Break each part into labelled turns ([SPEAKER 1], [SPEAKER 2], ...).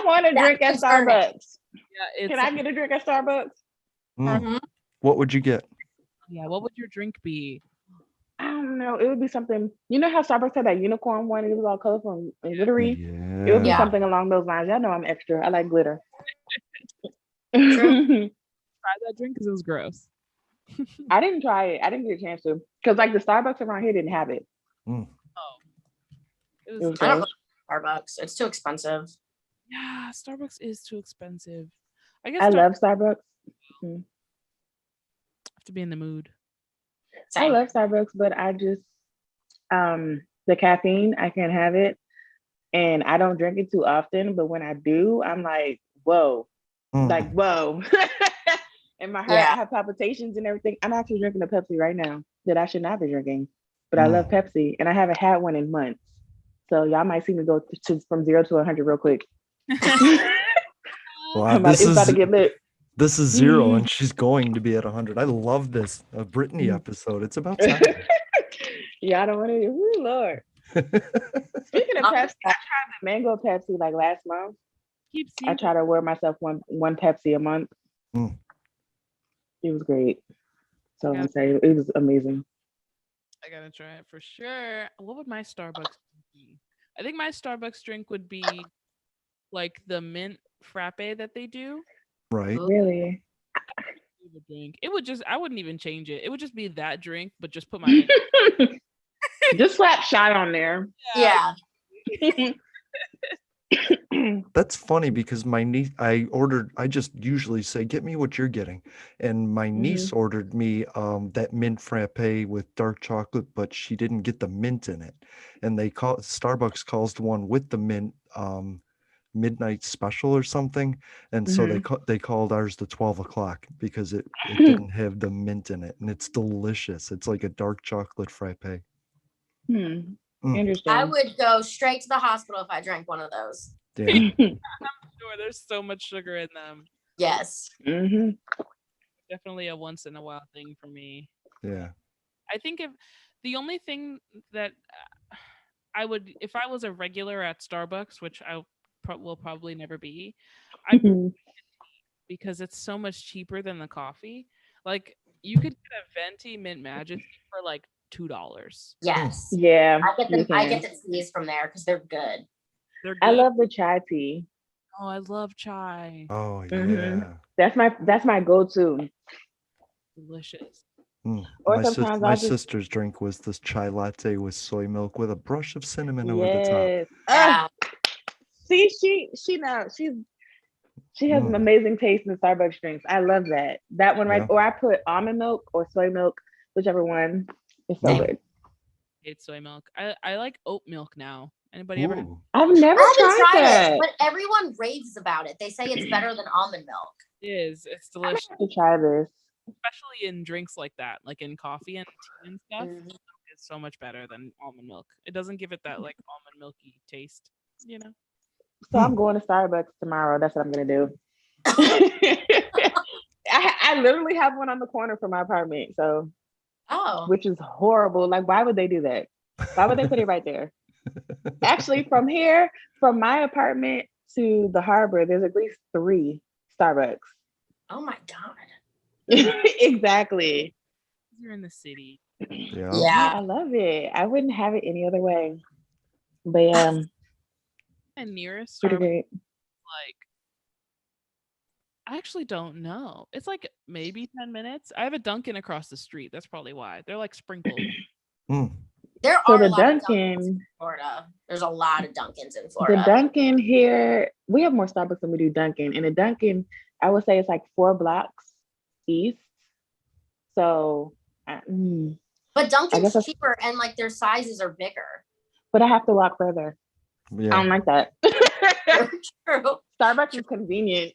[SPEAKER 1] want a drink at Starbucks.
[SPEAKER 2] Yeah,
[SPEAKER 1] Can I get a drink at Starbucks?
[SPEAKER 3] What would you get?
[SPEAKER 2] Yeah, what would your drink be?
[SPEAKER 1] I don't know. It would be something. You know how Starbucks had that unicorn one? It was all colorful and glittery. It would be something along those lines. Y'all know I'm extra. I like glitter.
[SPEAKER 2] Try that drink because it was gross.
[SPEAKER 1] I didn't try it. I didn't get a chance to because like the Starbucks around here didn't have it.
[SPEAKER 2] Oh,
[SPEAKER 1] It was
[SPEAKER 4] I don't
[SPEAKER 1] gross.
[SPEAKER 4] like Starbucks. It's too expensive.
[SPEAKER 2] Yeah, Starbucks is too expensive. I guess
[SPEAKER 1] I love Starbucks.
[SPEAKER 2] have to be in the mood.
[SPEAKER 1] I
[SPEAKER 4] Same.
[SPEAKER 1] love Starbucks, but I just the caffeine, I can't have it. And I don't drink it too often, but when I do, I'm like, whoa. Like, whoa. And my heart, I have palpitations and everything. I'm actually drinking a Pepsi right now that I should not be drinking. But I love Pepsi and I haven't had one in months. So y'all might see me go from 0 to 100 real quick.
[SPEAKER 3] Wow,
[SPEAKER 1] it's about to get lit.
[SPEAKER 3] This is 0 and she's going to be at 100. I love this. A Brittany episode. It's about time.
[SPEAKER 1] Y'all don't want to. Ooh, Lord. Speaking of Pepsi, I tried the mango Pepsi like last month. I try to wear myself one Pepsi a month. It was great. So I'm saying it was amazing.
[SPEAKER 2] I gotta try it for sure. What would my Starbucks be? I think my Starbucks drink would be like the mint frappe that they do.
[SPEAKER 3] Right.
[SPEAKER 1] Really?
[SPEAKER 2] Drink. It would just, I wouldn't even change it. It would just be that drink, but just put my
[SPEAKER 1] just slap shot on there.
[SPEAKER 4] Yeah.
[SPEAKER 3] That's funny because my niece, I just usually say, get me what you're getting. And my niece ordered me that mint frappe with dark chocolate, but she didn't get the mint in it. And Starbucks calls one with the mint midnight special or something. And so they called ours the 12 o'clock because it didn't have the mint in it. And it's delicious. It's like a dark chocolate frappe.
[SPEAKER 1] Interesting.
[SPEAKER 4] I would go straight to the hospital if I drank one of those.
[SPEAKER 3] Yeah.
[SPEAKER 2] I'm sure there's so much sugar in them.
[SPEAKER 4] Yes.
[SPEAKER 2] Definitely a once in a while thing for me.
[SPEAKER 3] Yeah.
[SPEAKER 2] I think if the only thing that I would, if I was a regular at Starbucks, which I will probably never be, because it's so much cheaper than the coffee. Like you could get a venti mint majesty for like $2.
[SPEAKER 4] Yes.
[SPEAKER 1] Yeah.
[SPEAKER 4] I get the teas from there because they're good.
[SPEAKER 1] I love the chai tea.
[SPEAKER 2] Oh, I love chai.
[SPEAKER 3] Oh yeah.
[SPEAKER 1] That's my go-to.
[SPEAKER 2] Delicious.
[SPEAKER 1] Or
[SPEAKER 3] my sister's drink was this chai latte with soy milk with a brush of cinnamon over the
[SPEAKER 1] top. See, she has an amazing taste in Starbucks drinks. I love that. That one, right? Or I put almond milk or soy milk, whichever one. It's so good.
[SPEAKER 2] It's soy milk. I like oat milk now. Anybody ever?
[SPEAKER 1] I've never tried that.
[SPEAKER 4] But everyone raves about it. They say it's better than almond milk.
[SPEAKER 2] It is. It's delicious.
[SPEAKER 1] I have to try this.
[SPEAKER 2] Especially in drinks like that, like in coffee and tea and stuff. It's so much better than almond milk. It doesn't give it that like almond milky taste, you know?
[SPEAKER 1] So I'm going to Starbucks tomorrow. That's what I'm going to do. I literally have one on the corner from my apartment. So, which is horrible. Like, why would they do that? Why would they put it right there? Actually, from my apartment to the harbor, there's at least 3 Starbucks.
[SPEAKER 4] Oh my God.
[SPEAKER 1] Exactly.
[SPEAKER 2] You're in the city.
[SPEAKER 3] Yeah.
[SPEAKER 1] I love it. I wouldn't have it any other way. But
[SPEAKER 2] my nearest
[SPEAKER 1] pretty
[SPEAKER 2] Starbucks,
[SPEAKER 1] great.
[SPEAKER 2] like, I actually don't know. It's like maybe 10 minutes. I have a Dunkin' across the street. That's probably why. They're like sprinkled.
[SPEAKER 4] There are a lot of Dunkins in Florida. There's a lot of Dunkins in Florida.
[SPEAKER 1] The Dunkin' here, we have more Starbucks than we do Dunkin'. And the Dunkin', I would say it's like 4 blocks east. So,
[SPEAKER 4] but Dunkin's cheaper and like their sizes are bigger.
[SPEAKER 1] But I have to walk further. Yeah. I don't like that.
[SPEAKER 4] True.
[SPEAKER 1] Starbucks is convenient.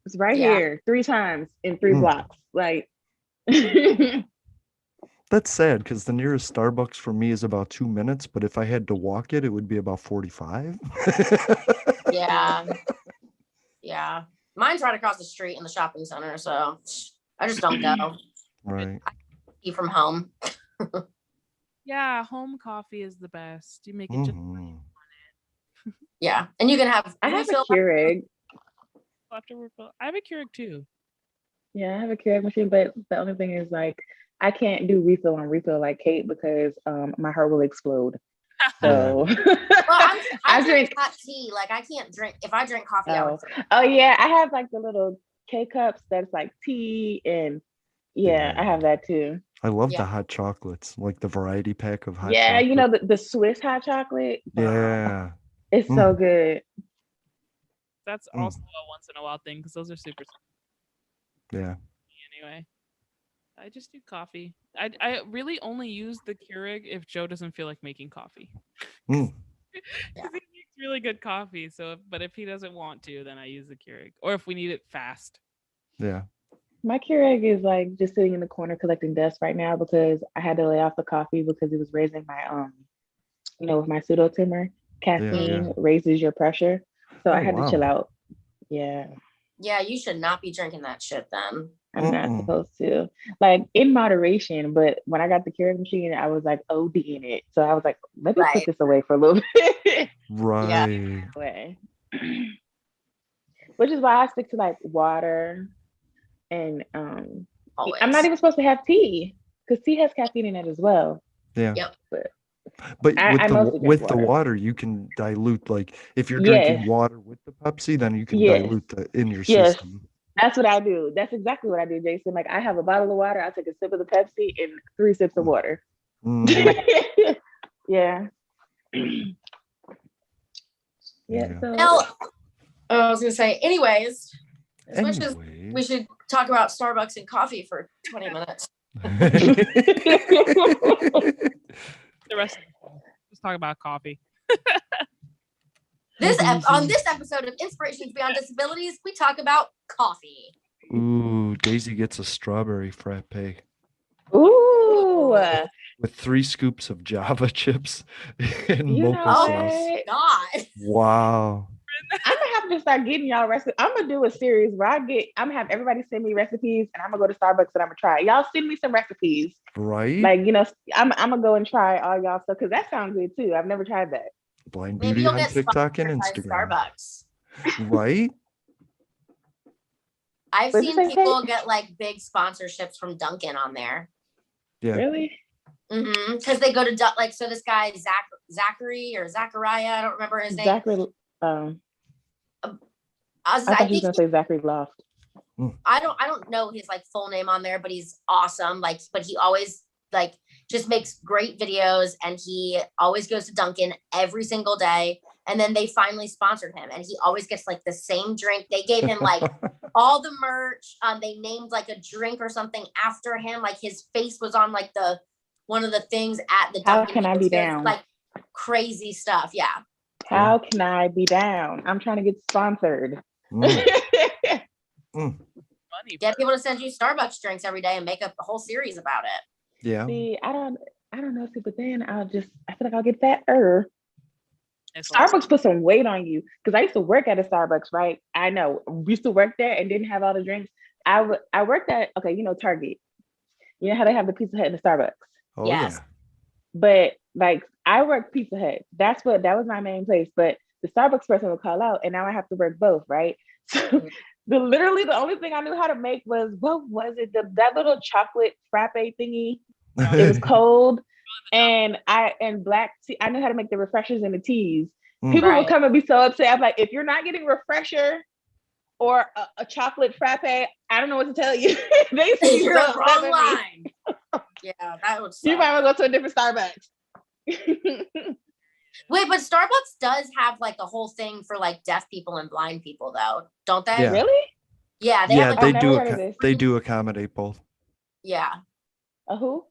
[SPEAKER 1] It's right here 3 times in 3 blocks. Like,
[SPEAKER 3] that's sad because the nearest Starbucks for me is about 2 minutes, but if I had to walk it, it would be about 45.
[SPEAKER 4] Yeah. Mine's right across the street in the shopping center, so I just don't go.
[SPEAKER 3] Right.
[SPEAKER 4] I eat from home.
[SPEAKER 2] Yeah, home coffee is the best. You make it just when you want
[SPEAKER 4] Yeah, and you can have.
[SPEAKER 1] I have a
[SPEAKER 4] refill-
[SPEAKER 1] Keurig.
[SPEAKER 2] After refill. I have a Keurig too.
[SPEAKER 1] Yeah, I have a Keurig machine, but the only thing is like I can't do refill on refill like Kate because my heart will explode. So
[SPEAKER 4] Well, I drink
[SPEAKER 1] drink.
[SPEAKER 4] hot tea. Like I can't drink if I drink coffee. I would drink.
[SPEAKER 1] Oh yeah, I have like the little K cups that's like tea, and yeah, I have that too.
[SPEAKER 3] I love
[SPEAKER 4] Yeah.
[SPEAKER 3] the hot chocolates, like the variety pack of hot
[SPEAKER 1] Yeah,
[SPEAKER 3] chocolate.
[SPEAKER 1] you know the Swiss hot chocolate.
[SPEAKER 3] Yeah.
[SPEAKER 1] It's so good.
[SPEAKER 2] That's also a once in a while thing because those are super.
[SPEAKER 3] Yeah.
[SPEAKER 2] Anyway, I just do coffee. I really only use the Keurig if Joe doesn't feel like making coffee.
[SPEAKER 3] Mm.
[SPEAKER 2] He makes really good coffee. So, but if he doesn't want to, then I use the Keurig, or if we need it fast.
[SPEAKER 3] Yeah.
[SPEAKER 1] My Keurig is like just sitting in the corner collecting dust right now because I had to lay off the coffee because it was raising my with my pseudo tumor. Caffeine raises your pressure, so I had to chill out. Yeah.
[SPEAKER 4] Yeah, you should not be drinking that shit then.
[SPEAKER 1] I'm not supposed to, like in moderation. But when I got the Keurig machine, I was like ODing it. So I was like, let me put this away for a little bit.
[SPEAKER 3] Right.
[SPEAKER 1] Which is why I stick to like water and
[SPEAKER 4] Always.
[SPEAKER 1] I'm not even supposed to have tea because tea has caffeine in it as well.
[SPEAKER 3] Yeah.
[SPEAKER 4] Yep.
[SPEAKER 3] But with the
[SPEAKER 1] water.
[SPEAKER 3] water, you can dilute. Like if you're drinking water with the Pepsi, then you can dilute in your system.
[SPEAKER 1] That's what I do. That's exactly what I do, Jason. Like I have a bottle of water, I take a sip of the Pepsi and 3 sips of water. Yeah. So
[SPEAKER 4] now, I was gonna say, anyways, we should talk about Starbucks and coffee for 20 minutes.
[SPEAKER 2] The rest of let's talk about coffee.
[SPEAKER 4] On this episode of Inspirations Beyond Disabilities, we talk about coffee.
[SPEAKER 3] Ooh, Daisy gets a strawberry frappe.
[SPEAKER 1] Ooh.
[SPEAKER 3] With 3 scoops of Java chips and mocha sauce.
[SPEAKER 4] God.
[SPEAKER 3] Wow.
[SPEAKER 1] I'm gonna have to start getting y'all recipes. I'm gonna do a series where I'm gonna have everybody send me recipes, and I'm gonna go to Starbucks and I'm gonna try it. Y'all send me some recipes.
[SPEAKER 3] Right.
[SPEAKER 1] Like I'm gonna go and try all y'all stuff because that sounds good too. I've never tried that.
[SPEAKER 3] Blind Beauty on TikTok and Instagram.
[SPEAKER 4] Starbucks.
[SPEAKER 3] Right.
[SPEAKER 4] I've seen people get like big sponsorships from Dunkin' on there.
[SPEAKER 3] Yeah.
[SPEAKER 1] Really?
[SPEAKER 4] Mm-hmm. Because they go to like, so this guy Zachary or Zachariah, I don't remember his name.
[SPEAKER 1] Zachary. I thought he was gonna say Zachary Loft.
[SPEAKER 4] I don't know his like full name on there, but he's awesome. Like, but he always like just makes great videos, and he always goes to Dunkin' every single day. And then they finally sponsored him, and he always gets like the same drink. They gave him like all the merch. They named like a drink or something after him. Like his face was on like one of the things at the Dunkin'.
[SPEAKER 1] How can I be down?
[SPEAKER 4] Like crazy stuff. Yeah.
[SPEAKER 1] How can I be down? I'm trying to get sponsored.
[SPEAKER 4] Get people to send you Starbucks drinks every day and make a whole series about it.
[SPEAKER 3] Yeah.
[SPEAKER 1] See, I don't know. See, but then I feel like I'll get fatter. Starbucks put some weight on you because I used to work at a Starbucks, right? I know we used to work there and didn't have all the drinks. I worked at Target. You know how they have the Pizza Hut and the Starbucks.
[SPEAKER 3] Oh, yes. Yeah.
[SPEAKER 1] But like I worked Pizza Hut. That was my main place. But the Starbucks person would call out, and now I have to work both, right? So literally the only thing I knew how to make was what was it? That little chocolate frappe thingy. It was cold. And black tea. I knew how to make the refreshers and the teas. People would come and be so upset. I'm like, if you're not getting refresher or a chocolate frappe, I don't know what to tell you.
[SPEAKER 4] You're on the wrong line. Yeah, that would suck.
[SPEAKER 1] You might want to go to a different Starbucks.
[SPEAKER 4] Wait, but Starbucks does have like a whole thing for like deaf people and blind people, though, don't they?
[SPEAKER 3] Yeah.
[SPEAKER 1] Really?
[SPEAKER 4] Yeah,
[SPEAKER 3] they do accommodate both.
[SPEAKER 4] Yeah.
[SPEAKER 1] Who?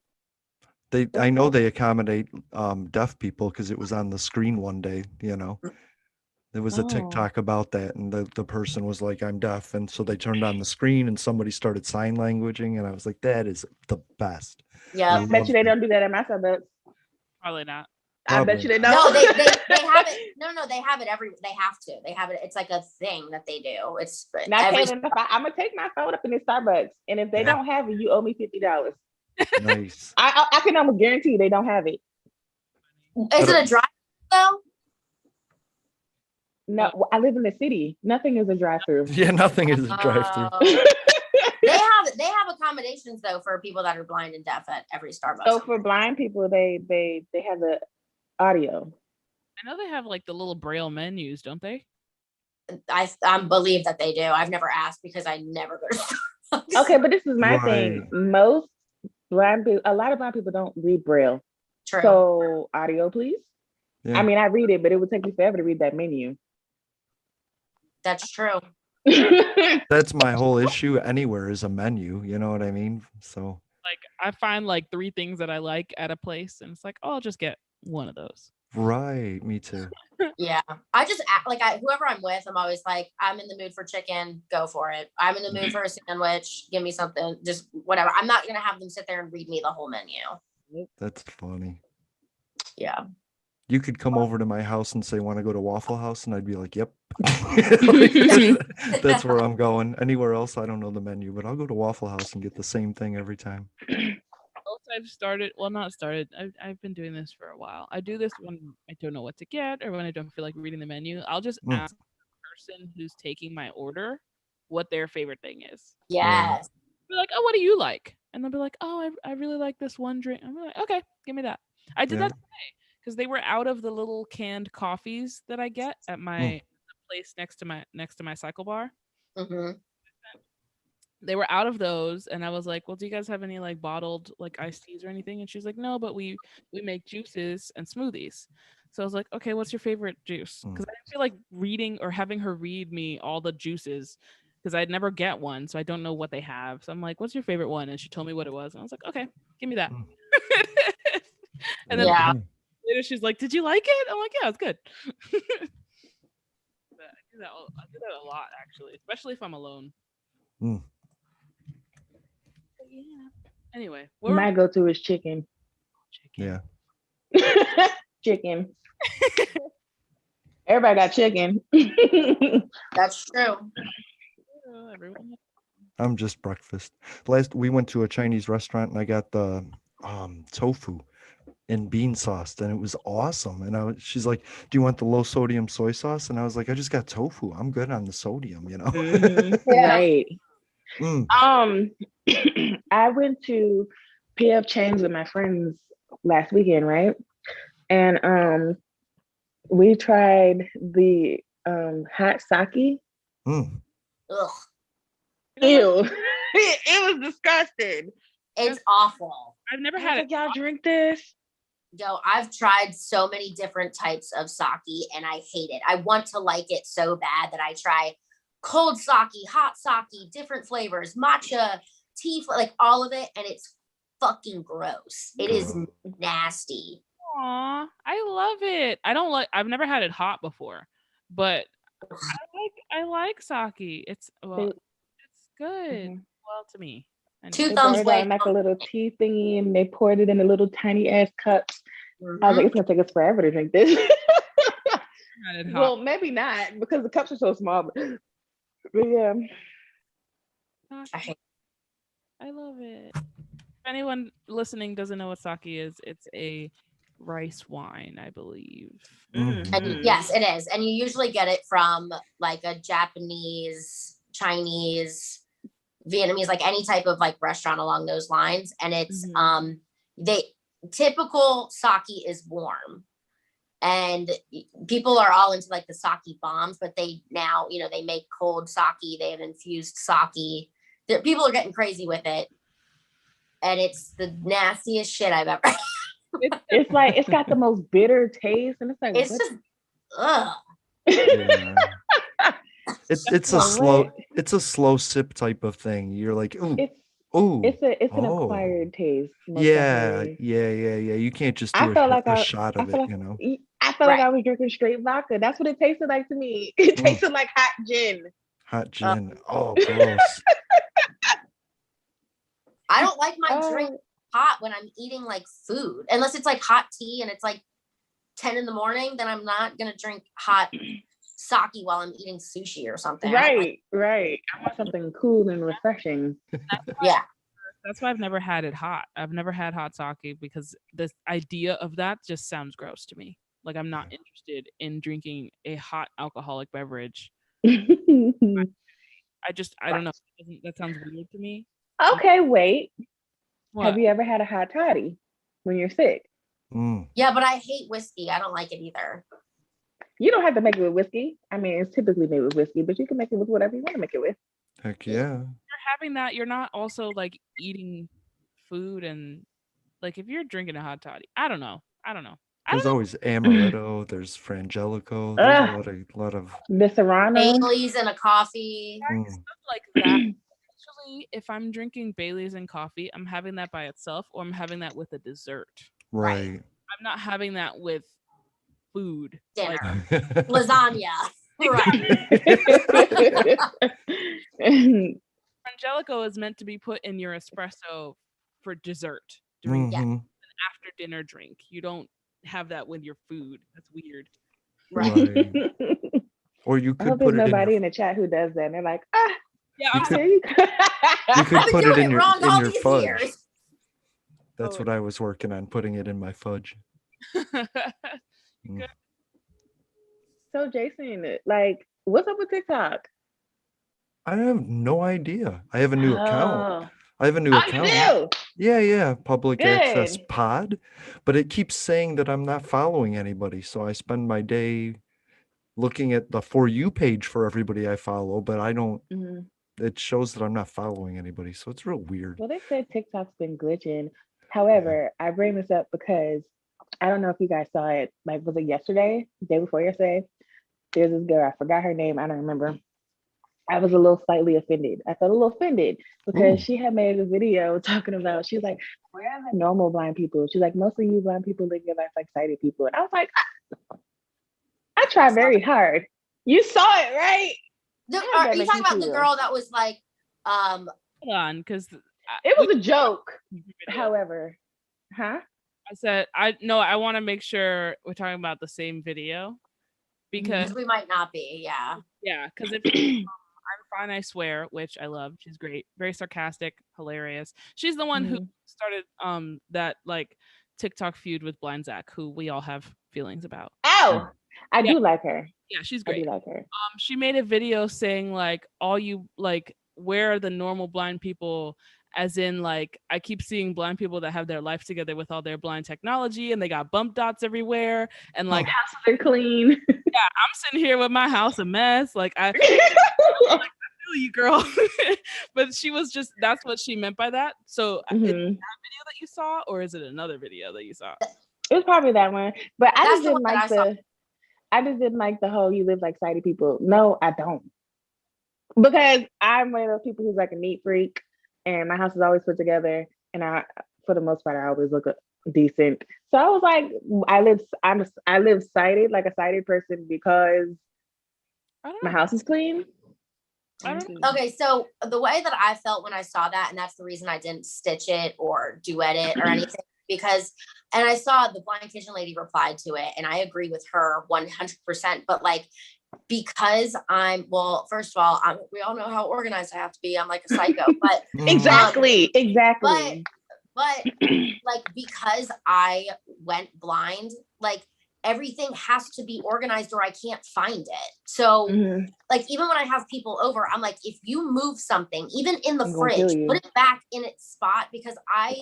[SPEAKER 3] I know they accommodate deaf people because it was on the screen one day. There was a TikTok about that, and the person was like, "I'm deaf," and so they turned on the screen, and somebody started sign languaging, and I was like, "That is the best."
[SPEAKER 4] Yeah,
[SPEAKER 1] I bet you they don't do that at my Starbucks.
[SPEAKER 2] Probably not.
[SPEAKER 1] I bet you they don't.
[SPEAKER 4] No, they have it. No, they have it they have to. They have it. It's like a thing that they do. It's
[SPEAKER 1] now, Caitlin, I'm gonna take my phone up in this Starbucks, and if they don't have it, you owe me $50.
[SPEAKER 3] Nice.
[SPEAKER 1] I can almost guarantee they don't have it.
[SPEAKER 4] Is it a drive though?
[SPEAKER 1] No, I live in the city. Nothing is a drive-through.
[SPEAKER 3] Yeah, nothing is a drive-through.
[SPEAKER 4] They have accommodations though for people that are blind and deaf at every Starbucks.
[SPEAKER 1] So for blind people, they have the audio.
[SPEAKER 2] I know they have like the little braille menus, don't they?
[SPEAKER 4] I believe that they do. I've never asked because I never go to Starbucks.
[SPEAKER 1] Okay, but this is my
[SPEAKER 3] Right.
[SPEAKER 1] thing. Most blind people, a lot of blind people don't read braille.
[SPEAKER 4] True.
[SPEAKER 1] So audio, please.
[SPEAKER 3] Yeah.
[SPEAKER 1] I mean, I read it, but it would take me forever to read that menu.
[SPEAKER 4] That's true.
[SPEAKER 3] That's my whole issue. Anywhere is a menu. You know what I mean? So
[SPEAKER 2] Like I find like 3 things that I like at a place, and it's like, oh, I'll just get one of those.
[SPEAKER 3] right, me too.
[SPEAKER 4] Yeah. I just act like whoever I'm with, I'm always like, I'm in the mood for chicken, go for it. I'm in the mood for a sandwich, give me something, just whatever. I'm not gonna have them sit there and read me the whole menu.
[SPEAKER 3] That's funny.
[SPEAKER 4] Yeah.
[SPEAKER 3] You could come over to my house and say, "Want to go to Waffle House?" And I'd be like, "Yep." That's where I'm going. Anywhere else, I don't know the menu, but I'll go to Waffle House and get the same thing every time.
[SPEAKER 2] I've started, well, not started. I've been doing this for a while. I do this when I don't know what to get or when I don't feel like reading the menu. I'll just ask the person who's taking my order what their favorite thing is.
[SPEAKER 4] Yes.
[SPEAKER 2] Be like, oh, what do you like? And they'll be like, oh, I really like this one drink. I'm like, okay, give me that. I did that today because they were out of the little canned coffees that I get at my place next to my cycle bar.
[SPEAKER 4] Mm-hmm.
[SPEAKER 2] They were out of those, and I was like, well, do you guys have any like bottled like iced teas or anything? And she's like, no, but we make juices and smoothies. So I was like, okay, what's your favorite juice? Because I didn't feel like reading or having her read me all the juices because I'd never get one, so I don't know what they have. So I'm like, what's your favorite one? And she told me what it was, and I was like, okay, give me that. And then later she's like, did you like it? I'm like, yeah, it's good. But I do that a lot actually, especially if I'm alone. Yeah. Anyway,
[SPEAKER 1] my go-to is chicken.
[SPEAKER 3] Yeah.
[SPEAKER 1] Chicken. Everybody got chicken.
[SPEAKER 4] That's true.
[SPEAKER 3] I'm just breakfast. Last we went to a Chinese restaurant and I got the tofu and bean sauce, and it was awesome. And she's like, "Do you want the low sodium soy sauce?" And I was like, "I just got tofu. I'm good on the sodium, you know."
[SPEAKER 1] Right. I went to PF Chang's with my friends last weekend, right? And we tried the hot sake.
[SPEAKER 4] Ugh.
[SPEAKER 1] Ew. It was disgusting.
[SPEAKER 4] It's awful.
[SPEAKER 2] I've never had it.
[SPEAKER 1] Y'all drink this?
[SPEAKER 4] Yo, I've tried so many different types of sake and I hate it. I want to like it so bad that I try cold sake, hot sake, different flavors, matcha, tea, like all of it, and it's fucking gross. It is nasty.
[SPEAKER 2] Aw, I love it. I've never had it hot before, but I like sake. It's good. Well, to me.
[SPEAKER 4] Two
[SPEAKER 1] they
[SPEAKER 4] thumbs
[SPEAKER 1] brought it out
[SPEAKER 4] way.
[SPEAKER 1] in like a little tea thingy, and they poured it in a little tiny ass cups. I was like, it's gonna take us forever to drink this. Well, maybe not because the cups are so small. But yeah,
[SPEAKER 2] I love it. If anyone listening doesn't know what sake is, it's a rice wine, I believe.
[SPEAKER 4] And yes, it is. And you usually get it from like a Japanese, Chinese, Vietnamese, like any type of like restaurant along those lines. And it's typical sake is warm. And people are all into like the sake bombs, but they now, they make cold sake, they have infused sake. People are getting crazy with it. And it's the nastiest shit I've ever.
[SPEAKER 1] It's like it's got the most bitter taste, and it's like
[SPEAKER 4] it's just ugh.
[SPEAKER 3] Yeah. It's a slow sip type of thing. You're like, ooh,
[SPEAKER 1] it's an acquired taste.
[SPEAKER 3] Yeah. You can't just do a shot of it, you know.
[SPEAKER 1] I felt like I was drinking straight vodka. That's what it tasted like to me. It tasted like hot gin.
[SPEAKER 3] Hot gin. Oh, gross.
[SPEAKER 4] I don't like my drink hot when I'm eating like food, unless it's like hot tea and it's like 10 in the morning. Then I'm not gonna drink hot sake while I'm eating sushi or something.
[SPEAKER 1] Right. I want something cool and refreshing.
[SPEAKER 4] Yeah.
[SPEAKER 2] That's why I've never had it hot. I've never had hot sake because the idea of that just sounds gross to me. Like I'm not interested in drinking a hot alcoholic beverage. I don't know. That sounds weird to me.
[SPEAKER 1] Okay, wait.
[SPEAKER 2] What?
[SPEAKER 1] Have you ever had a hot toddy when you're sick?
[SPEAKER 4] Yeah, but I hate whiskey. I don't like it either.
[SPEAKER 1] You don't have to make it with whiskey. I mean, it's typically made with whiskey, but you can make it with whatever you want to make it with.
[SPEAKER 3] Heck yeah.
[SPEAKER 2] You're having that. You're not also like eating food and like if you're drinking a hot toddy. I don't know.
[SPEAKER 3] There's always amaretto. There's frangelico. There's a lot of
[SPEAKER 1] the Serrano.
[SPEAKER 4] Bailey's and a coffee.
[SPEAKER 2] Stuff like that. Actually, if I'm drinking Bailey's and coffee, I'm having that by itself, or I'm having that with a dessert.
[SPEAKER 3] Right.
[SPEAKER 2] I'm not having that with food.
[SPEAKER 4] Dinner.
[SPEAKER 2] Like,
[SPEAKER 4] Lasagna.
[SPEAKER 2] Frangelico is meant to be put in your espresso for dessert during an after dinner drink. You don't have that with your food. That's weird.
[SPEAKER 4] Right.
[SPEAKER 3] Or you
[SPEAKER 1] I
[SPEAKER 3] could
[SPEAKER 1] hope
[SPEAKER 3] put
[SPEAKER 1] there's
[SPEAKER 3] it
[SPEAKER 1] nobody
[SPEAKER 3] in
[SPEAKER 1] the chat who does that. And they're like,
[SPEAKER 2] Yeah,
[SPEAKER 3] you could,
[SPEAKER 1] there you go.
[SPEAKER 3] you could put it in your fudge.
[SPEAKER 4] Years.
[SPEAKER 3] That's what I was working on, putting it in my fudge.
[SPEAKER 1] So Jason, like, what's up with TikTok?
[SPEAKER 3] I have no idea. I have a new account. I have a new account.
[SPEAKER 1] You do?
[SPEAKER 3] Yeah. Public access pod. But it keeps saying that I'm not following anybody. So I spend my day looking at the For You page for everybody I follow, but I don't, it shows that I'm not following anybody. So it's real weird.
[SPEAKER 1] Well, they said TikTok's been glitching. However, I bring this up because I don't know if you guys saw it. Like, was it yesterday? Day before yesterday? There's this girl. I forgot her name. I don't remember. I was a little slightly offended. I felt a little offended because she had made a video talking about, she's like, where are the normal blind people? She's like, most of you blind people live your life like sighted people. And I was like, I try very hard. You saw it, right?
[SPEAKER 4] Are you talking about the girl that was like,
[SPEAKER 2] hold on, because
[SPEAKER 1] it was a joke. However,
[SPEAKER 2] I said, I want to make sure we're talking about the same video because
[SPEAKER 4] we might not be.
[SPEAKER 2] Yeah, because if I'm fine, I swear, which I love. She's great, very sarcastic, hilarious. She's the one who started that like TikTok feud with Blind Zach, who we all have feelings about.
[SPEAKER 1] Oh, I do like her.
[SPEAKER 2] Yeah, she's great.
[SPEAKER 1] I do like her.
[SPEAKER 2] She made a video saying like, all you like, where are the normal blind people? As in, like, I keep seeing blind people that have their life together with all their blind technology and they got bump dots everywhere and like
[SPEAKER 1] houses are clean.
[SPEAKER 2] Yeah, I'm sitting here with my house a mess. Like I feel you, girl. But she was just, that's what she meant by that. So is it that video that you saw, or is it another video that you saw?
[SPEAKER 1] It was probably that one. But I just didn't like the whole you live like sighted people. No, I don't. Because I'm one of those people who's like a neat freak. And my house is always put together, and for the most part, I always look decent. So I was like, I live sighted, like a sighted person, because my house is clean.
[SPEAKER 4] Okay, so the way that I felt when I saw that, and that's the reason I didn't stitch it or duet it or anything, because, and I saw the Blind Kitchen lady replied to it, and I agree with her 100%. But like, because first of all, we all know how organized I have to be. I'm like a psycho, but
[SPEAKER 1] exactly.
[SPEAKER 4] But like, because I went blind, like everything has to be organized or I can't find it. So like, even when I have people over, I'm like, if you move something, even in the fridge, put it back in its spot, because I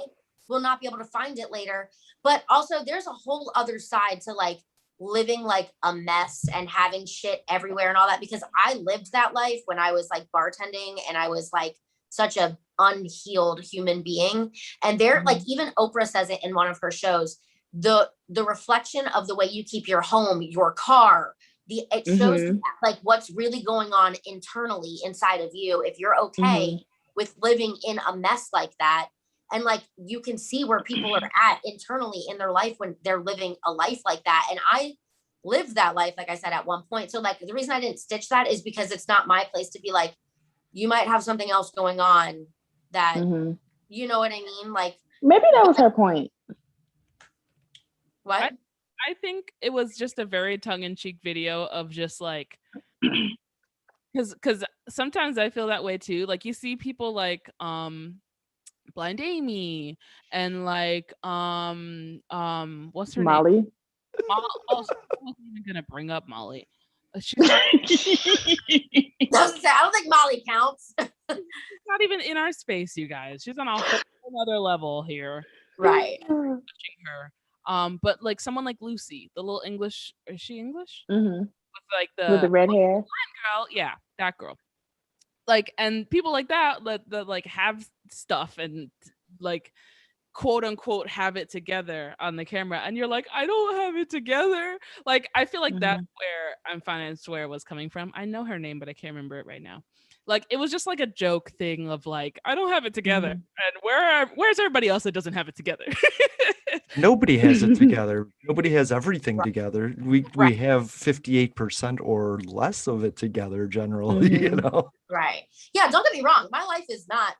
[SPEAKER 4] will not be able to find it later. But also there's a whole other side to like living like a mess and having shit everywhere and all that, because I lived that life when I was like bartending and I was like such a unhealed human being. And there, like, even Oprah says it in one of her shows, the reflection of the way you keep your home, your car, it shows like what's really going on internally inside of you, if you're okay with living in a mess like that. And like, you can see where people are at internally in their life when they're living a life like that. And I lived that life, like I said, at one point. So like, the reason I didn't stitch that is because it's not my place to be like, you might have something else going on that, you know what I mean? Like,
[SPEAKER 1] maybe that was her point.
[SPEAKER 4] What?
[SPEAKER 2] I think it was just a very tongue-in-cheek video of just like, because sometimes I feel that way too. Like, you see people like Blind Amy and like what's her
[SPEAKER 1] Molly?
[SPEAKER 2] name? I wasn't even gonna bring up Molly. She's not,
[SPEAKER 4] I don't think Molly counts.
[SPEAKER 2] not even in our space, you guys. She's on a whole another level here.
[SPEAKER 4] Right.
[SPEAKER 2] Touching her. But like someone like Lucy, the little English, is she English?
[SPEAKER 1] Mm-hmm.
[SPEAKER 2] With like
[SPEAKER 1] With the
[SPEAKER 2] the
[SPEAKER 1] red hair.
[SPEAKER 2] girl, yeah, that girl. Like, and people like that like have stuff and like quote unquote have it together on the camera, and you're like, I don't have it together. Like, I feel like that's where I'm financed where it was coming from. I know her name, but I can't remember it right now. Like, it was just like a joke thing of like, I don't have it together, and where's everybody else that doesn't have it together?
[SPEAKER 3] Nobody has it together. Nobody has everything
[SPEAKER 4] Right.
[SPEAKER 3] together. We have 58% or less of it together generally, you know.
[SPEAKER 4] Right. Yeah, don't get me wrong. My life is not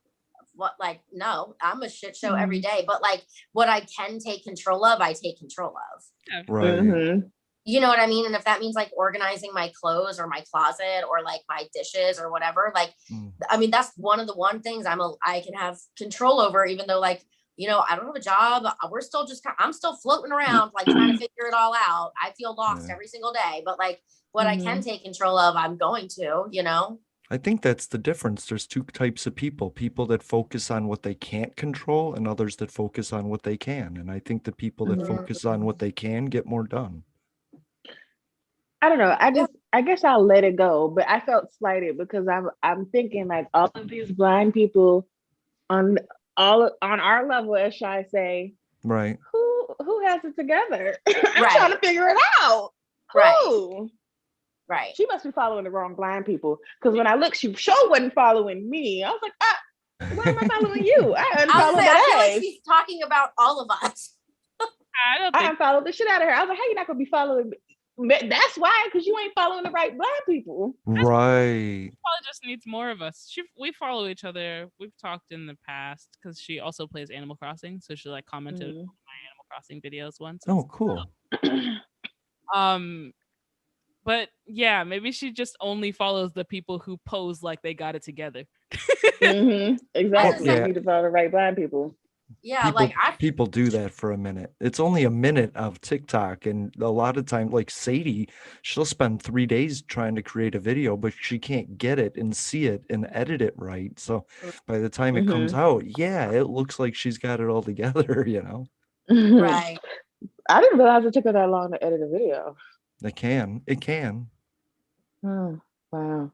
[SPEAKER 4] no, I'm a shit show every day, but like what I can take control of, I take control of.
[SPEAKER 2] Yeah.
[SPEAKER 3] Right.
[SPEAKER 4] You know what I mean? And if that means like organizing my clothes or my closet or like my dishes or whatever, like, I mean, that's one of the things I can have control over, even though like, you know, I don't have a job. We're still I'm still floating around, like trying to figure it all out. I feel lost every single day, but like what I can take control of, I'm going to, you know?
[SPEAKER 3] I think that's the difference. There's two types of people that focus on what they can't control and others that focus on what they can. And I think the people that focus on what they can get more done.
[SPEAKER 1] I don't know. I guess I'll let it go, but I felt slighted because I'm thinking like all of these blind people on our level, as Shy say,
[SPEAKER 3] right?
[SPEAKER 1] Who has it together? I'm trying to figure it out. Who?
[SPEAKER 4] Right.
[SPEAKER 1] She must be following the wrong blind people because when I looked, she sure wasn't following me. I was like, why am I following you? I unfollowed that
[SPEAKER 4] I feel
[SPEAKER 1] ass.
[SPEAKER 4] like she's talking about all of us.
[SPEAKER 1] I unfollowed the shit out of her. I was like, how you not gonna be following me? That's why, because you ain't following the right blind people.
[SPEAKER 3] Right.
[SPEAKER 2] Probably just needs more of us. We follow each other. We've talked in the past because she also plays Animal Crossing, so she like commented on my Animal Crossing videos once.
[SPEAKER 3] Oh, cool.
[SPEAKER 2] But yeah, maybe she just only follows the people who pose like they got it together.
[SPEAKER 1] Exactly.
[SPEAKER 3] Yeah.
[SPEAKER 1] You need to follow the right blind people.
[SPEAKER 4] Yeah,
[SPEAKER 3] people do that for a minute. It's only a minute of TikTok, and a lot of time, like Sadie, she'll spend 3 days trying to create a video, but she can't get it and see it and edit it right. So by the time it comes out, it looks like she's got it all together, you know.
[SPEAKER 4] Right.
[SPEAKER 1] I didn't realize it took her that long to edit a video.
[SPEAKER 3] It can.
[SPEAKER 1] Oh, wow.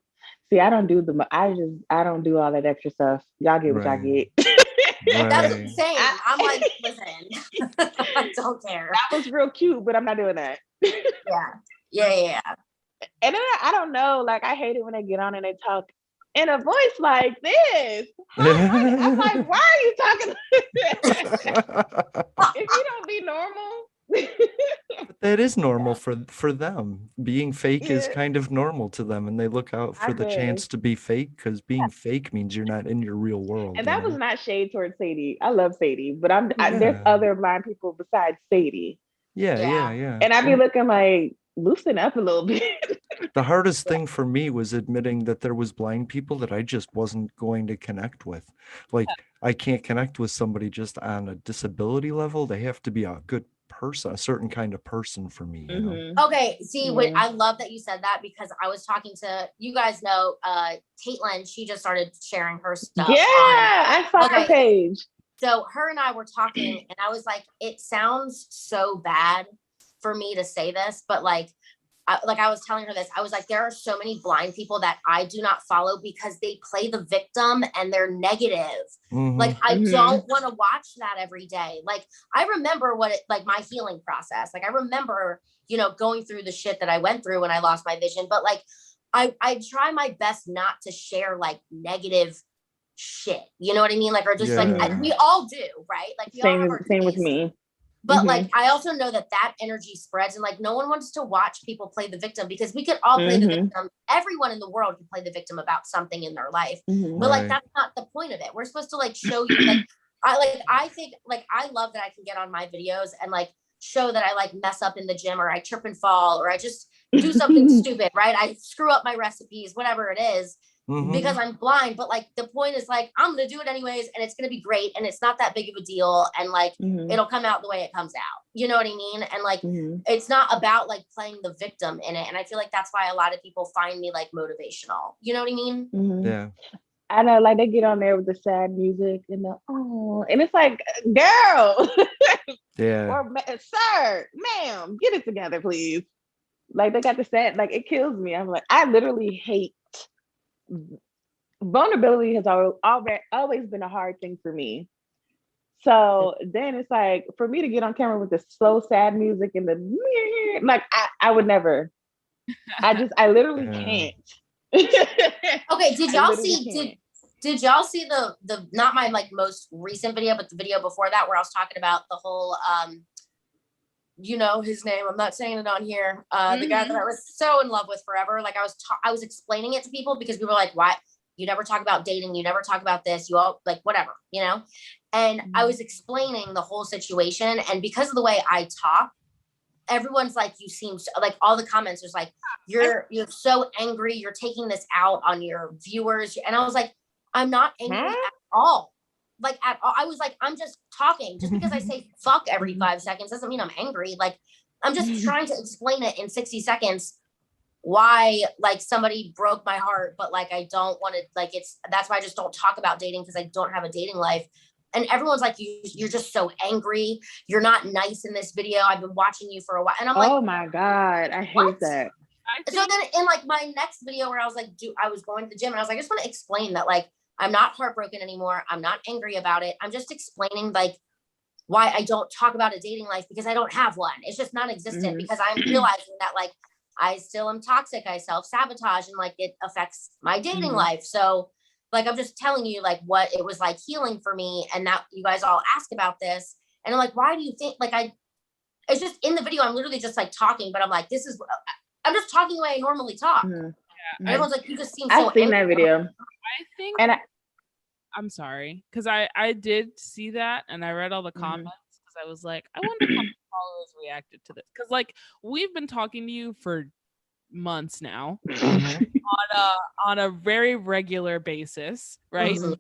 [SPEAKER 1] See, I don't do I don't do all that extra stuff. Y'all get what y'all get.
[SPEAKER 4] That's insane. I'm like, listen, I don't care.
[SPEAKER 1] That was real cute, but I'm not doing that.
[SPEAKER 4] Yeah.
[SPEAKER 1] And then I don't know, like I hate it when they get on and they talk in a voice like this. I'm like, why are you talking like that? If you don't be normal.
[SPEAKER 3] But that is normal for them. Being fake is kind of normal to them, and they look out for the chance to be fake because being fake means you're not in your real world.
[SPEAKER 1] And that was not shade towards Sadie. I love Sadie, but there's other blind people besides Sadie.
[SPEAKER 3] Yeah.
[SPEAKER 1] And I'd be looking like, loosen up a little bit.
[SPEAKER 3] The hardest thing for me was admitting that there was blind people that I just wasn't going to connect with. Like, I can't connect with somebody just on a disability level. They have to be a good person, a certain kind of person for me, you know?
[SPEAKER 4] Okay, see, I love that you said that because I was talking to, you guys know, Caitlin, she just started sharing her stuff.
[SPEAKER 1] Yeah, I saw her page.
[SPEAKER 4] So her and I were talking and I was like, it sounds so bad for me to say this, but like I was telling her this, I was like, there are so many blind people that I do not follow because they play the victim and they're negative. Like, I don't want to watch that every day. Like, I remember my healing process. Like, I remember, you know, going through the shit that I went through when I lost my vision, but like, I try my best not to share like negative shit. You know what I mean? Like, or just we all do, right? Like, we all have our
[SPEAKER 1] same with me.
[SPEAKER 4] But like, I also know that energy spreads, and like, no one wants to watch people play the victim because we could all play the victim. Everyone in the world can play the victim about something in their life, but like, that's not the point of it. We're supposed to like show you, like, I think like, I love that I can get on my videos and like show that I like mess up in the gym, or I trip and fall, or I just do something stupid, right? I screw up my recipes, whatever it is. because I'm blind, but like the point is like I'm gonna do it anyways, and it's gonna be great, and it's not that big of a deal, and like it'll come out the way it comes out. You know what I mean? And like it's not about like playing the victim in it. And I feel like that's why a lot of people find me like motivational. You know what I mean?
[SPEAKER 3] Yeah.
[SPEAKER 1] I know, like they get on there with the sad music and the and it's like, girl, or sir, ma'am, get it together, please. Like they got the sad, like it kills me. I'm like, I literally hate vulnerability. Has always been a hard thing for me. So then it's like for me to get on camera with the slow, sad music and the like, I would never. I literally can't.
[SPEAKER 4] Okay, did y'all see? Did y'all see the not my like most recent video, but the video before that where I was talking about the whole you know his name, I'm not saying it on here, the guy that I was so in love with forever. Like I was explaining it to people because people were like, why you never talk about dating, you never talk about this, you all like whatever, you know. And I was explaining the whole situation, and because of the way I talk, everyone's like, you seem so, like all the comments was like, you're so angry, you're taking this out on your viewers. And I was like, I'm not angry at all. Like at all. I was like, I'm just talking. Just because I say fuck every 5 seconds doesn't mean I'm angry. Like I'm just trying to explain it in 60 seconds why like somebody broke my heart, but like I don't want to, like that's why I just don't talk about dating, because I don't have a dating life. And everyone's like, you're just so angry, you're not nice in this video, I've been watching you for a while. And I'm like,
[SPEAKER 1] oh my God, I hate that.
[SPEAKER 4] So then in like my next video where I was like, I was going to the gym and I was like, I just want to explain that like I'm not heartbroken anymore, I'm not angry about it, I'm just explaining like why I don't talk about a dating life, because I don't have one. It's just non-existent, because I'm realizing that like I still am toxic, I self-sabotage, and like it affects my dating life. So like I'm just telling you like what it was like healing for me, and that you guys all ask about this, and I'm like, why do you think like it's just in the video I'm literally just like talking, but I'm like, I'm just talking the way I normally talk. And everyone's like, you just seem so
[SPEAKER 1] I've seen
[SPEAKER 4] angry.
[SPEAKER 1] that video.
[SPEAKER 2] I think,
[SPEAKER 1] and
[SPEAKER 2] I'm sorry, because I did see that and I read all the comments, because I was like, I wonder how followers reacted to this, because like we've been talking to you for months now on a very regular basis, right? We're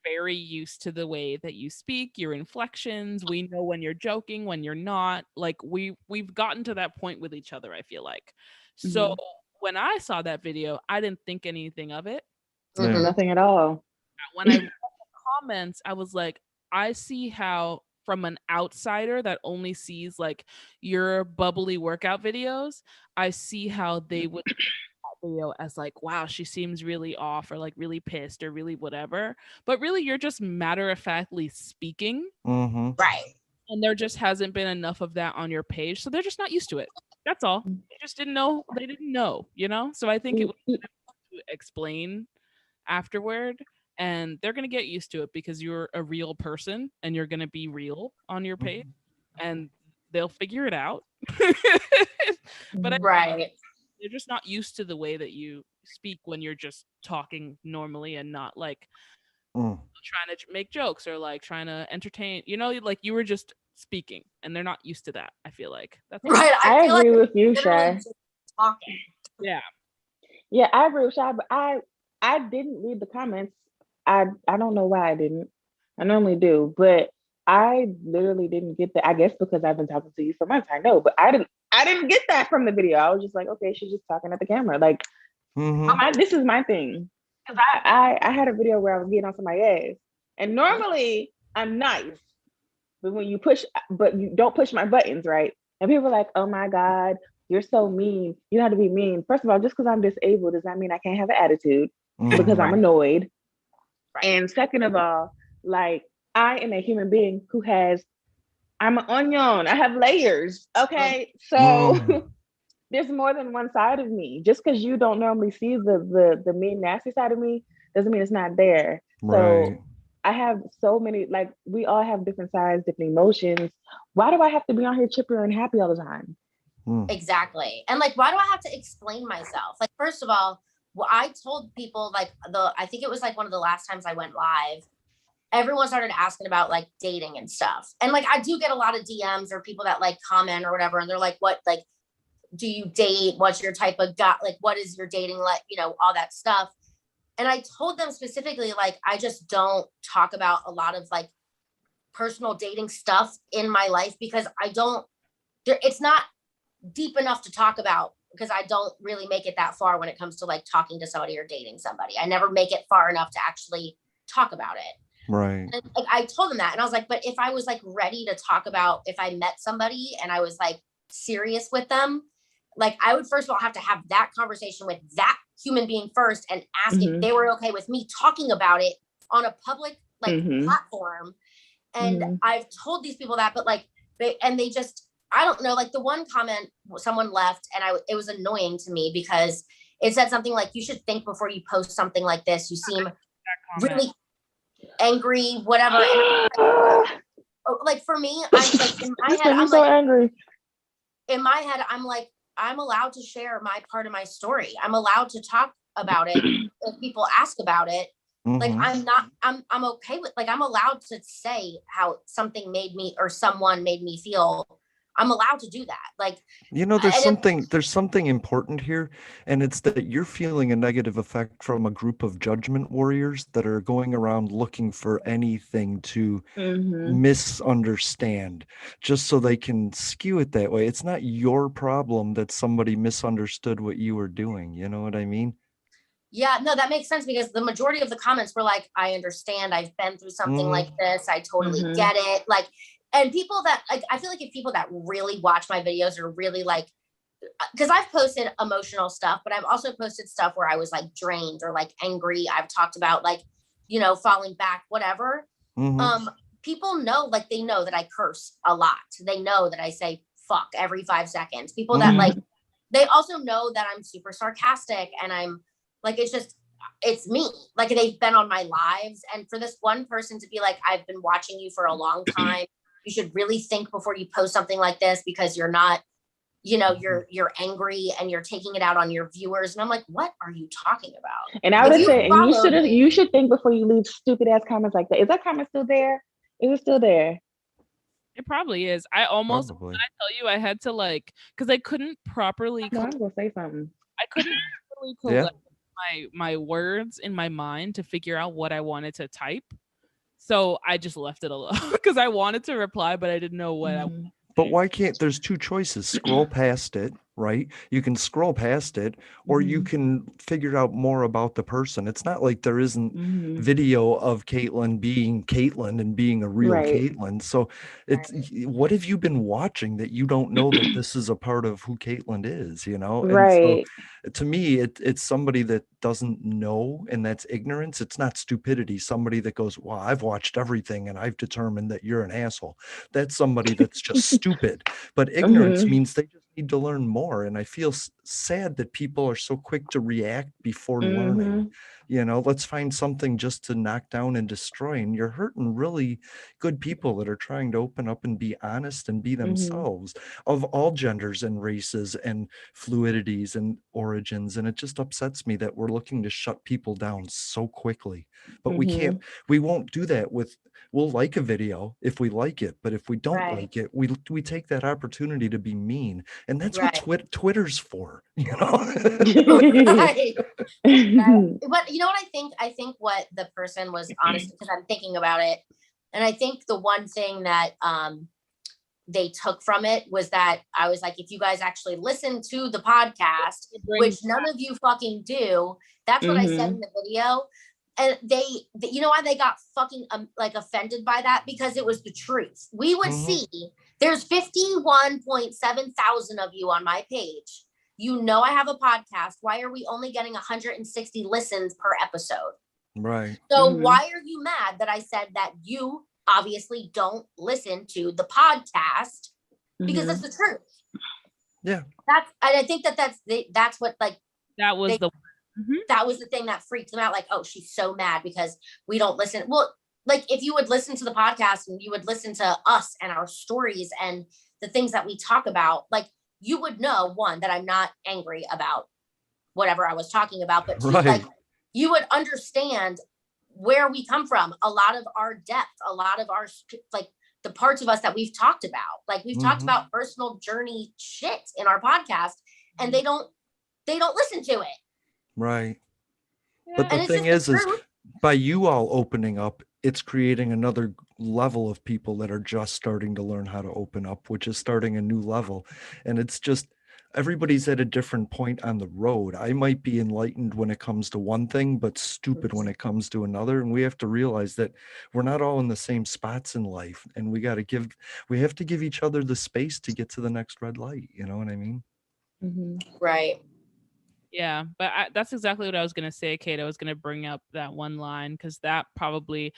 [SPEAKER 2] very used to the way that you speak, your inflections. We know when you're joking, when you're not. Like we've gotten to that point with each other, I feel like. So when I saw that video, I didn't think anything of it.
[SPEAKER 1] Nothing at all.
[SPEAKER 2] When I read the comments, I was like, I see how from an outsider that only sees like your bubbly workout videos, I see how they would video as like, wow, she seems really off or like really pissed or really whatever, but really you're just matter-of-factly speaking,
[SPEAKER 4] right?
[SPEAKER 2] And there just hasn't been enough of that on your page, so they're just not used to it. That's all. They just didn't know, you know. So I think it was to explain afterward, and they're going to get used to it because you're a real person and you're going to be real on your page, and they'll figure it out. But
[SPEAKER 4] right,
[SPEAKER 2] they're just not used to the way that you speak when you're just talking normally and not like trying to make jokes or like trying to entertain, you know, like you were just speaking, and they're not used to that. I feel like that's
[SPEAKER 4] right.
[SPEAKER 1] I agree with you, Shy.
[SPEAKER 4] Talking.
[SPEAKER 1] Yeah, I agree with Shy, but I didn't read the comments. I don't know why I didn't. I normally do, but I literally didn't get that. I guess because I've been talking to you for months. I know, but I didn't get that from the video. I was just like, okay, she's just talking at the camera. Like, this is my thing. Because I had a video where I was getting on somebody's ass, and normally I'm nice, but when you don't push my buttons, right? And people are like, oh my God, you're so mean. You don't have to be mean. First of all, just because I'm disabled does not mean I can't have an attitude because I'm annoyed. Right. And second of all, like I am a human being who I'm an onion. I have layers. Okay. So there's more than one side of me. Just because you don't normally see the mean, nasty side of me doesn't mean it's not there. Right. So I have so many, like we all have different sides, different emotions. Why do I have to be on here chipper and happy all the time?
[SPEAKER 4] Exactly. And like, why do I have to explain myself? Like, first of all, I told people like I think it was like one of the last times I went live, everyone started asking about like dating and stuff. And like, I do get a lot of DMs or people that like comment or whatever. And they're like, what, like, do you date? What's your type of guy? Like, what is your dating like? You know, all that stuff. And I told them specifically, like, I just don't talk about a lot of like personal dating stuff in my life because it's not deep enough to talk about, because I don't really make it that far when it comes to like talking to somebody or dating somebody. I never make it far enough to actually talk about it.
[SPEAKER 3] Right.
[SPEAKER 4] And like, I told them that, and I was like, but if I was like ready to talk about if I met somebody and I was like serious with them, like I would first of all have to have that conversation with that human being first and ask if they were okay with me talking about it on a public like platform. And I've told these people that, but like they just, I don't know, like the one comment someone left, and it was annoying to me because it said something like, you should think before you post something like this. You seem really angry, whatever. And like for me, I'm like in my head, I'm
[SPEAKER 1] so
[SPEAKER 4] like
[SPEAKER 1] angry.
[SPEAKER 4] In my head, I'm like, I'm allowed to share my part of my story. I'm allowed to talk about it if people ask about it. Like I'm okay with, like, I'm allowed to say how something made me or someone made me feel. I'm allowed to do that. Like,
[SPEAKER 3] there's something important here, and it's that you're feeling a negative effect from a group of judgment warriors that are going around looking for anything to misunderstand just so they can skew it that way. It's not your problem that somebody misunderstood what you were doing. You know what I mean?
[SPEAKER 4] Yeah, no, that makes sense, because the majority of the comments were like, I understand, I've been through something like this, I totally get it. Like, and people that like, I feel like if people that really watch my videos are really like, because I've posted emotional stuff, but I've also posted stuff where I was like drained or like angry. I've talked about like, falling back, whatever. People know, like, they know that I curse a lot. They know that I say fuck every 5 seconds. People that like, they also know that I'm super sarcastic, and I'm like, it's me. Like, they've been on my lives. And for this one person to be like, I've been watching you for a long time. You should really think before you post something like this, because you're not, you're angry and you're taking it out on your viewers. And I'm like, what are you talking about?
[SPEAKER 1] And I would say, you should think before you leave stupid ass comments like that. Is that comment still there? Is it still there?
[SPEAKER 2] It probably is. I almost, when I tell you, I had to like, because I couldn't properly.
[SPEAKER 1] No, I'm gonna say something.
[SPEAKER 2] I couldn't properly collect my words in my mind to figure out what I wanted to type. So I just left it alone because I wanted to reply, but I didn't know what I wanted.
[SPEAKER 3] But why can't, there's two choices. Scroll past it, right? You can scroll past it, or you can figure out more about the person. It's not like there isn't video of Caitlin being Caitlin and being a real Caitlin. So it's, what have you been watching that you don't know that this is a part of who Caitlin is, And so to me, it's somebody that doesn't know, and that's ignorance. It's not stupidity. Somebody that goes, well, I've watched everything and I've determined that you're an asshole. That's somebody that's just stupid. But ignorance means they just need to learn more. And I feel sad that people are so quick to react before learning. Let's find something just to knock down and destroy. And you're hurting really good people that are trying to open up and be honest and be themselves, of all genders and races and fluidities and origins. And it just upsets me that we're looking to shut people down so quickly. But we won't do that we'll like a video if we like it, but if we don't like it, we take that opportunity to be mean. And that's what Twitter's for,
[SPEAKER 4] Right. But you know what I think? I think what the person was honest, because I'm thinking about it, and I think the one thing that they took from it was that I was like, if you guys actually listen to the podcast, which none of you fucking do, that's what I said in the video. And they, you know why they got fucking like offended by that? Because it was the truth. We would see there's 51.7 thousand of you on my page. I have a podcast. Why are we only getting 160 listens per episode?
[SPEAKER 3] Right.
[SPEAKER 4] So why are you mad that I said that you obviously don't listen to the podcast? Because that's the truth.
[SPEAKER 3] Yeah.
[SPEAKER 4] And I think that's what, like,
[SPEAKER 2] that was
[SPEAKER 4] that was the thing that freaked them out. Like, oh, she's so mad because we don't listen. Well, like, if you would listen to the podcast and you would listen to us and our stories and the things that we talk about, like, you would know, one, that I'm not angry about whatever I was talking about, but two, like, you would understand where we come from, a lot of our depth, a lot of our, like, the parts of us that we've talked about. Like, we've talked about personal journey shit in our podcast, and they don't listen to it.
[SPEAKER 3] Right. But the
[SPEAKER 4] And it's
[SPEAKER 3] thing
[SPEAKER 4] just the
[SPEAKER 3] is
[SPEAKER 4] truth.
[SPEAKER 3] by you all opening up, it's creating another level of people that are just starting to learn how to open up, which is starting a new level. And it's just everybody's at a different point on the road. I might be enlightened when it comes to one thing, but stupid when it comes to another. And we have to realize that we're not all in the same spots in life. And we have to give each other the space to get to the next red light. You know what I mean?
[SPEAKER 4] Right.
[SPEAKER 2] Yeah, but that's exactly what I was gonna say, Kate. I was gonna bring up that one line because that probably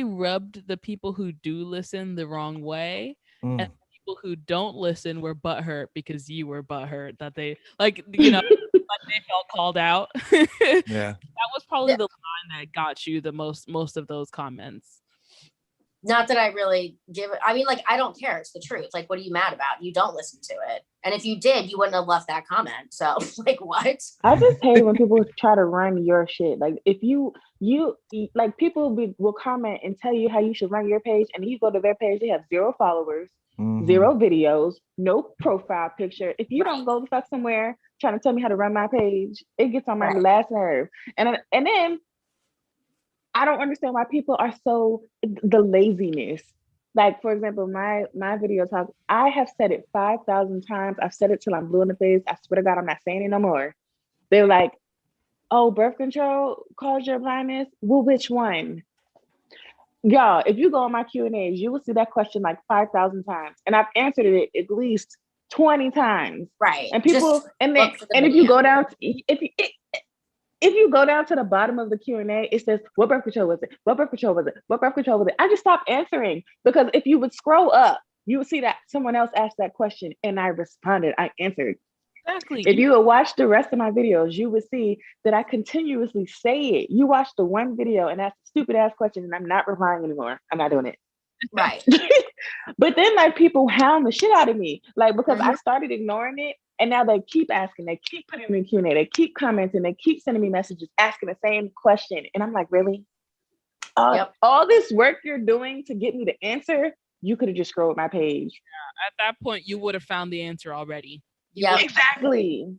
[SPEAKER 2] rubbed the people who do listen the wrong way, and
[SPEAKER 3] Mm.
[SPEAKER 2] people who don't listen were butthurt because you were butthurt that they like you know like they felt called out.
[SPEAKER 3] Yeah.
[SPEAKER 2] That was probably the line that got you the most of those comments.
[SPEAKER 4] Not that I really give it. I mean, like, I don't care. It's the truth. Like, what are you mad about? You don't listen to it. And if you did, you wouldn't have left that comment. So, like, what?
[SPEAKER 1] I just hate when people try to run your shit. Like, if you like, people will comment and tell you how you should run your page, and you go to their page, they have 0 followers, 0 videos, no profile picture. If you don't go the fuck somewhere trying to tell me how to run my page, it gets on my last nerve. And then I don't understand why people are so the laziness. Like, for example, my video talk, I have said it 5,000 times. I've said it till I'm blue in the face. I swear to God, I'm not saying it no more. They're like, oh, birth control causes your blindness. Well, which one? Y'all, if you go on my Q&As, you will see that question like 5,000 times. And I've answered it at least 20 times.
[SPEAKER 4] Right.
[SPEAKER 1] And people, and if you go down, if you go down to the bottom of the Q&A, it says, what birth control was it? What birth control was it? What birth control was it? I just stopped answering because if you would scroll up, you would see that someone else asked that question and I responded, I answered.
[SPEAKER 2] Exactly.
[SPEAKER 1] If you would watch the rest of my videos, you would see that I continuously say it. You watch the one video and ask a stupid ass question and I'm not replying anymore. I'm not doing it.
[SPEAKER 4] Right.
[SPEAKER 1] But then like people hound the shit out of me, like because I started ignoring it. And now they keep asking, they keep putting in the Q&A, they keep commenting, they keep sending me messages asking the same question. And I'm like, really? All this work you're doing to get me the answer, you could have just scrolled my page.
[SPEAKER 2] Yeah, at that point, you would have found the answer already.
[SPEAKER 4] Yeah,
[SPEAKER 1] exactly.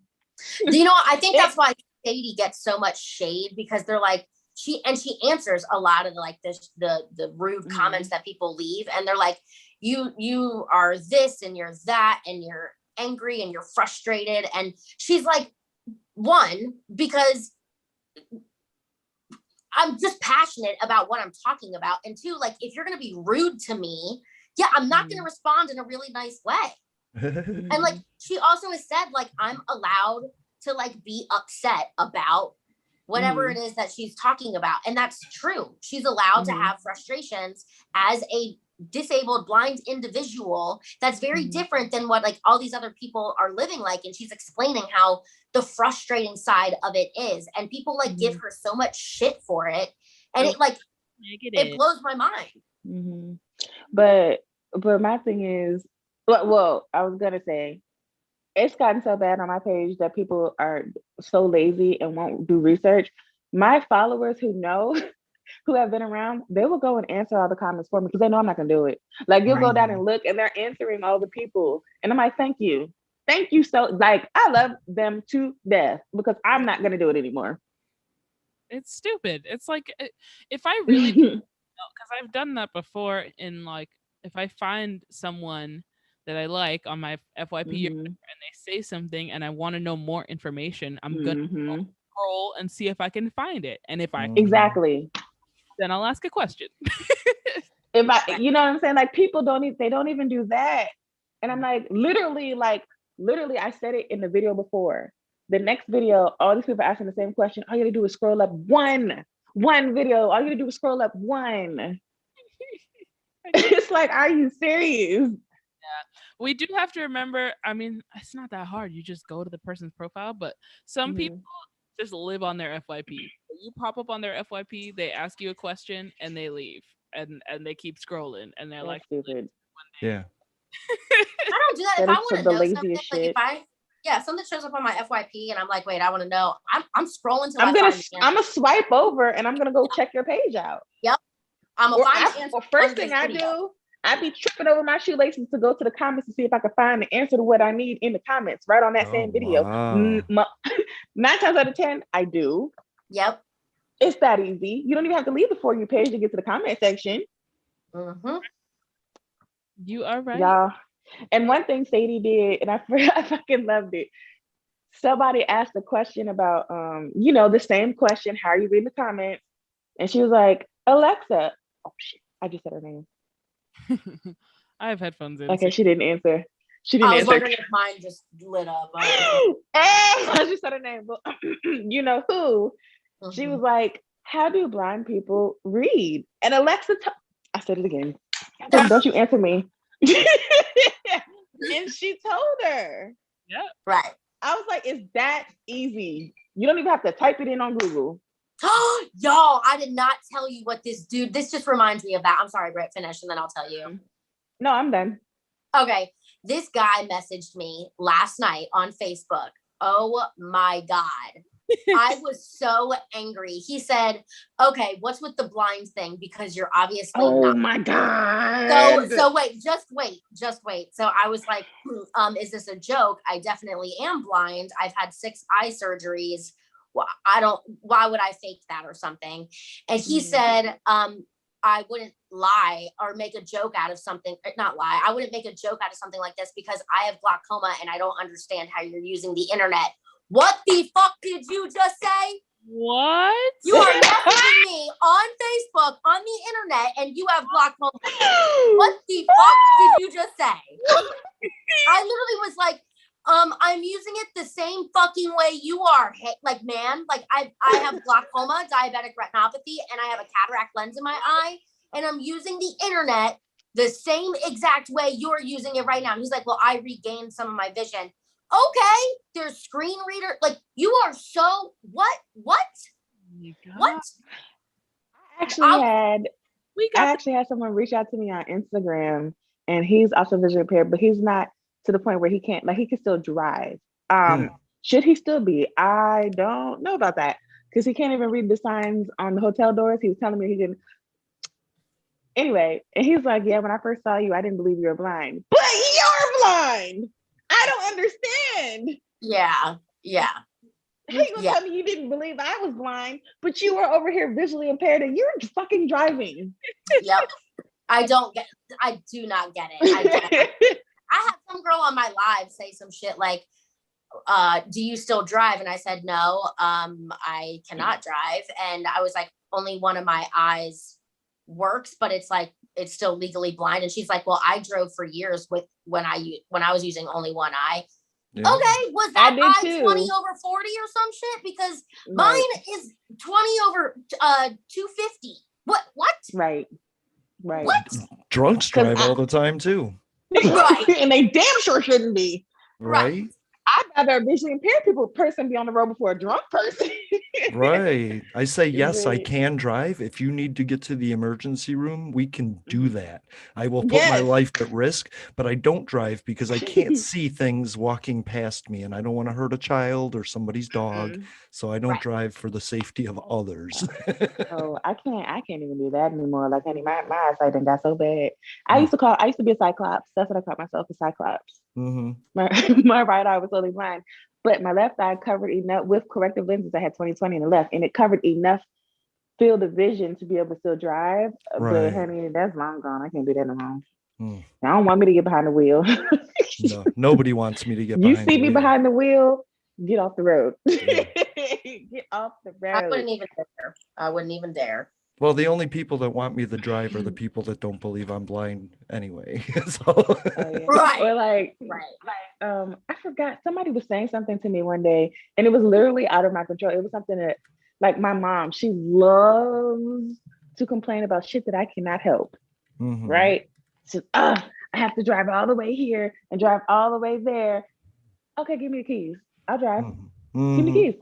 [SPEAKER 4] You know, I think that's why Sadie gets so much shade because they're like, she answers a lot of the rude comments that people leave. And they're like, you are this and you're that and you're angry and you're frustrated. And she's like, one, because I'm just passionate about what I'm talking about. And two, like, if you're going to be rude to me, I'm not going to respond in a really nice way. And like, she also has said, like, I'm allowed to like be upset about whatever it is that she's talking about. And that's true. She's allowed to have frustrations as a disabled blind individual. That's very different than what like all these other people are living like. And she's explaining how the frustrating side of it is. And people like give her so much shit for it. And it like, it blows my mind.
[SPEAKER 1] But my thing is, well, I was gonna say, it's gotten so bad on my page that people are so lazy and won't do research. My followers who know, who have been around, they will go and answer all the comments for me because they know I'm not gonna do it. Like you'll go down and look and they're answering all the people. And I'm like, thank you. Thank you. So like, I love them to death because I'm not gonna do it anymore.
[SPEAKER 2] It's stupid. It's like, if I really, because I've done that before in like, if I find someone that I like on my FYP and they say something and I want to know more information, I'm gonna scroll and see if I can find it. And if I then I'll ask a question.
[SPEAKER 1] If I, you know what I'm saying? Like people they don't even do that. And I'm like, literally, I said it in the video before. The next video, all these people asking the same question. All you gotta do is scroll up one video. All you gotta do is scroll up one. It's like, are you serious?
[SPEAKER 2] Yeah, we do have to remember, I mean, it's not that hard. You just go to the person's profile, but some people just live on their FYP. You pop up on their FYP, they ask you a question and they leave and they keep scrolling and they're like,
[SPEAKER 1] stupid.
[SPEAKER 3] Yeah.
[SPEAKER 4] I don't do that. If I want to know something,
[SPEAKER 1] shit.
[SPEAKER 4] like if I something shows up on my FYP and I'm like, wait, I want to know, I'm scrolling till
[SPEAKER 1] I'm gonna swipe over and I'm gonna go check your page out.
[SPEAKER 4] Yep. I'm gonna find the answer.
[SPEAKER 1] First thing I do, I be tripping over my shoelaces to go to the comments to see if I can find the answer to what I need in the comments right on that same video.
[SPEAKER 3] Wow.
[SPEAKER 1] 9 times out of 10, I do.
[SPEAKER 4] Yep.
[SPEAKER 1] It's that easy. You don't even have to leave the For You page to get to the comment section.
[SPEAKER 4] Mm-hmm.
[SPEAKER 2] You are right.
[SPEAKER 1] Y'all. And one thing Sadie did, and I fucking loved it. Somebody asked a question about, the same question, how are you reading the comments? And she was like, Alexa. Oh shit, I just said her name.
[SPEAKER 2] I have headphones in.
[SPEAKER 1] Okay,
[SPEAKER 2] So
[SPEAKER 1] she didn't answer.
[SPEAKER 4] I was wondering if mine just lit up.
[SPEAKER 1] I just said her name, but you know who? Mm-hmm. She was like, how do blind people read? And Alexa, I said it again. Don't you answer me. And she told her.
[SPEAKER 2] Yeah.
[SPEAKER 4] Right.
[SPEAKER 1] I was like, it's that easy. You don't even have to type it in on Google.
[SPEAKER 4] Y'all, I did not tell you what this just reminds me of that. I'm sorry, Britt, finish and then I'll tell you.
[SPEAKER 1] No, I'm done.
[SPEAKER 4] Okay. This guy messaged me last night on Facebook. Oh my God. I was so angry. He said, okay, what's with the blind thing? Because you're obviously not.
[SPEAKER 1] Oh my God.
[SPEAKER 4] So wait, just wait. So I was like, is this a joke? I definitely am blind. I've had 6 eye surgeries. Why would I fake that or something? And he said, I wouldn't lie or make a joke out of something, not lie. I wouldn't make a joke out of something like this because I have glaucoma and I don't understand how you're using the internet. What the fuck did you just say?
[SPEAKER 2] What?
[SPEAKER 4] You are messaging me on Facebook, on the internet, and you have glaucoma. What the fuck did you just say? I literally was like, I'm using it the same fucking way you are. Hey, like, man, like I have glaucoma, diabetic retinopathy, and I have a cataract lens in my eye, and I'm using the internet the same exact way you're using it right now. And he's like, well, I regained some of my vision. Okay, there's screen reader. Like, you are so what? What? What?
[SPEAKER 1] I actually had someone reach out to me on Instagram, and he's also visually impaired, but he's not to the point where he can't, like, he can still drive. Should he still be? I don't know about that because he can't even read the signs on the hotel doors. He was telling me he didn't. Anyway, and he's like, yeah, when I first saw you, I didn't believe you were blind. But you're blind. I don't understand.
[SPEAKER 4] Yeah.
[SPEAKER 1] How you gonna tell me you didn't believe I was blind, but you were over here visually impaired and you're fucking driving?
[SPEAKER 4] Yep. I do not get it. I had some girl on my live say some shit like, do you still drive? And I said, no, I cannot drive. And I was like, only one of my eyes works, but it's like, it's still legally blind. And she's like, well, I drove for years when I was using only one eye. Yeah. Okay, was that eye 20/40 or some shit? Because mine is 20/250. What?
[SPEAKER 1] Right.
[SPEAKER 3] What? Drunks drive all the time too.
[SPEAKER 4] Right.
[SPEAKER 1] And they damn sure shouldn't be.
[SPEAKER 3] Right.
[SPEAKER 1] I'd rather a visually impaired person be on the road before a drunk person.
[SPEAKER 3] Right. I say, yes, I can drive. If you need to get to the emergency room, we can do that. I will put my life at risk, but I don't drive because I can't see things walking past me and I don't want to hurt a child or somebody's dog. So I don't drive for the safety of others.
[SPEAKER 1] I can't even do that anymore. Like, honey, my eyesight done got so bad. I used to be a cyclops. That's what I called myself, a cyclops. My right eye was totally blind, but my left eye covered enough with corrective lenses. I had 20/20 in the left, and it covered enough field of vision to be able to still drive. But honey, that's long gone. I can't do that no more. I don't want me to get behind the wheel.
[SPEAKER 3] No, nobody wants me to get behind the wheel.
[SPEAKER 1] You see me behind the wheel, get off the road. Get off the road.
[SPEAKER 4] I wouldn't even dare.
[SPEAKER 3] Well, the only people that want me to drive are the people that don't believe I'm blind anyway. So.
[SPEAKER 1] Right. Or like, I forgot, somebody was saying something to me one day and it was literally out of my control. It was something that, like, my mom, she loves to complain about shit that I cannot help. Right? She's, I have to drive all the way here and drive all the way there. Okay, give me the keys. I'll drive. Give me the keys.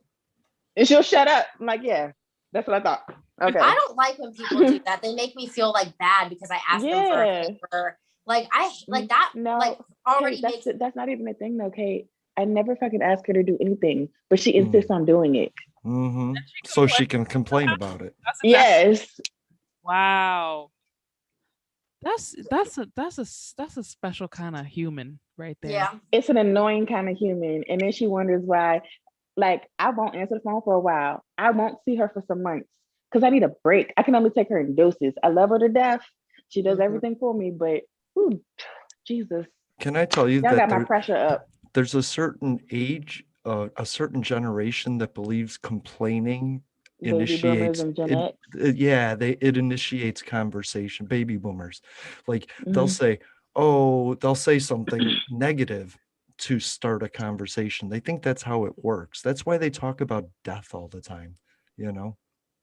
[SPEAKER 1] And she'll shut up. I'm like, yeah, that's what I thought. Okay.
[SPEAKER 4] I don't like when people do that. They make me feel like bad because I asked them for a favor. Like, I like that. No, like, already
[SPEAKER 1] Kate, that's not even a thing though, Kate. I never fucking ask her to do anything, but she insists on doing it.
[SPEAKER 3] So she can complain about it.
[SPEAKER 1] Yes.
[SPEAKER 2] Wow. That's a special kind of human right there.
[SPEAKER 4] Yeah.
[SPEAKER 1] It's an annoying kind of human. And then she wonders why, like I won't answer the phone for a while. I won't see her for some months because I need a break. I can only take her in doses. I love her to death. She does everything for me, but ooh, Jesus,
[SPEAKER 3] Can I tell you
[SPEAKER 1] y'all
[SPEAKER 3] that
[SPEAKER 1] got my pressure up.
[SPEAKER 3] there's a certain age, a certain generation that believes complaining
[SPEAKER 1] Baby boomers
[SPEAKER 3] initiates
[SPEAKER 1] and Gen
[SPEAKER 3] it,
[SPEAKER 1] X.
[SPEAKER 3] it initiates conversation. Baby boomers, like
[SPEAKER 1] Mhm.
[SPEAKER 3] they'll say something negative to start a conversation. They think that's how it works. That's why they talk about death all the time, you know.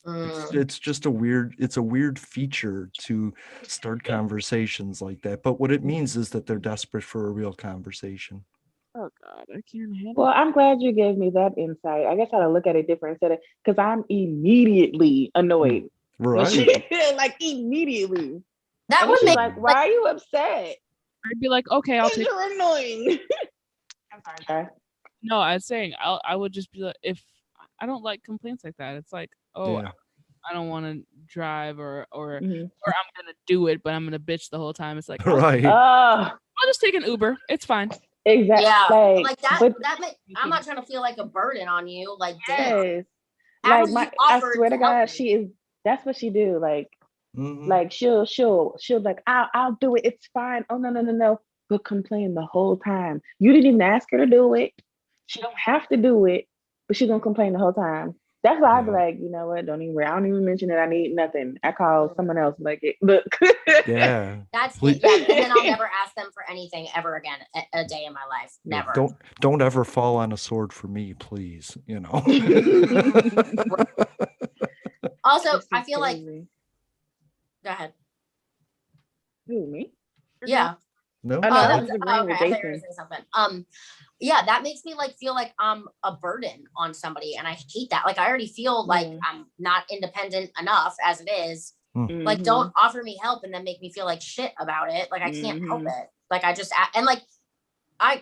[SPEAKER 3] It's just a weird feature to start conversations like that. But what it means is that they're desperate for a real conversation.
[SPEAKER 2] Oh God, I can't handle.
[SPEAKER 1] Well, I'm glad you gave me that insight. I guess I ought to look at it different instead of because I'm immediately annoyed. When she,
[SPEAKER 3] Right.
[SPEAKER 1] like immediately.
[SPEAKER 4] That
[SPEAKER 1] And
[SPEAKER 4] would
[SPEAKER 1] she's
[SPEAKER 4] make
[SPEAKER 1] like, why are you upset?
[SPEAKER 2] I'd be like, okay, I'll
[SPEAKER 1] Because
[SPEAKER 2] take.
[SPEAKER 1] you're annoying. I'm sorry.
[SPEAKER 2] No, I was saying I would just be like, if I don't like complaints like that. It's like, oh,
[SPEAKER 3] Yeah.
[SPEAKER 2] I don't want to drive or
[SPEAKER 1] Mhm.
[SPEAKER 2] I'm gonna do it, but I'm gonna bitch the whole time. It's like,
[SPEAKER 3] Right.
[SPEAKER 2] I'll just take an Uber. It's fine.
[SPEAKER 1] Exactly.
[SPEAKER 4] yeah, like that.
[SPEAKER 1] But
[SPEAKER 4] I'm not trying to feel like a burden on you. Like, damn.
[SPEAKER 1] yes,
[SPEAKER 4] After
[SPEAKER 1] like
[SPEAKER 4] you
[SPEAKER 1] I
[SPEAKER 4] offered
[SPEAKER 1] swear to
[SPEAKER 4] to help
[SPEAKER 1] God,
[SPEAKER 4] me.
[SPEAKER 1] she is. That's what she do. Like
[SPEAKER 3] Mhm.
[SPEAKER 1] She'll like I'll do it. It's fine. Oh no. But complain the whole time. You didn't even ask her to do it. She don't have to do it, but she's gonna complain the whole time. That's why I'd be
[SPEAKER 3] Yeah.
[SPEAKER 1] like, you know what? Don't even worry. I don't even mention that I need nothing. I call someone else like it. Look.
[SPEAKER 3] Yeah.
[SPEAKER 4] That's
[SPEAKER 3] Please-
[SPEAKER 4] it. Yeah, and then I'll never ask them for anything ever again a day in my life.
[SPEAKER 3] Yeah,
[SPEAKER 4] Never.
[SPEAKER 3] don't ever fall on a sword for me, please. You know.
[SPEAKER 4] Also,
[SPEAKER 1] This
[SPEAKER 4] I
[SPEAKER 1] is
[SPEAKER 4] feel like.
[SPEAKER 1] crazy.
[SPEAKER 4] Go ahead.
[SPEAKER 1] Who, me?
[SPEAKER 4] Yeah.
[SPEAKER 3] No.
[SPEAKER 1] Oh no, I
[SPEAKER 4] That
[SPEAKER 1] was
[SPEAKER 4] was
[SPEAKER 1] agreeing
[SPEAKER 4] okay.
[SPEAKER 1] with
[SPEAKER 4] I thought you were
[SPEAKER 1] Jason.
[SPEAKER 4] saying something. Yeah, that makes me like feel like I'm a burden on somebody, and I hate that. Like I already feel like I'm not independent enough as it is. Like, don't offer me help and then make me feel like shit about it. Like I can't help it. Like I just and like I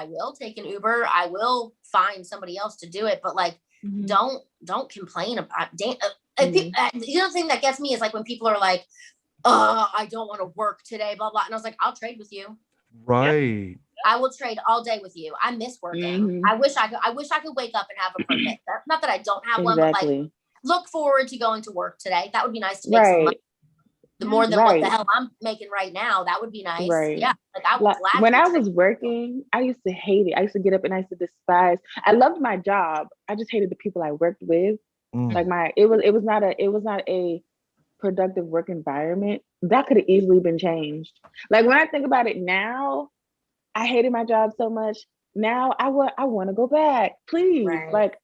[SPEAKER 4] will take an Uber. I will find somebody else to do it. But like, don't complain about. The other thing that gets me is like when people are like, I don't want to work today, blah blah. And I was like, I'll trade with you.
[SPEAKER 3] Right.
[SPEAKER 4] I will trade all day with you. I miss working. I wish I could wake up and have a permit. Not that I don't have one, but like look forward to going to work today. That would be nice to make some money. The more than what the hell I'm making right now. That would be nice.
[SPEAKER 1] Right.
[SPEAKER 4] Yeah. Like I would gladly.
[SPEAKER 1] When I was working, I used to hate it. I used to get up and I used to despise. I loved my job. I just hated the people I worked with. Like it was not a productive work environment. That could have easily been changed. Like when I think about it now, I hated my job so much. Now I want to go back. Please.
[SPEAKER 4] Right.
[SPEAKER 1] Like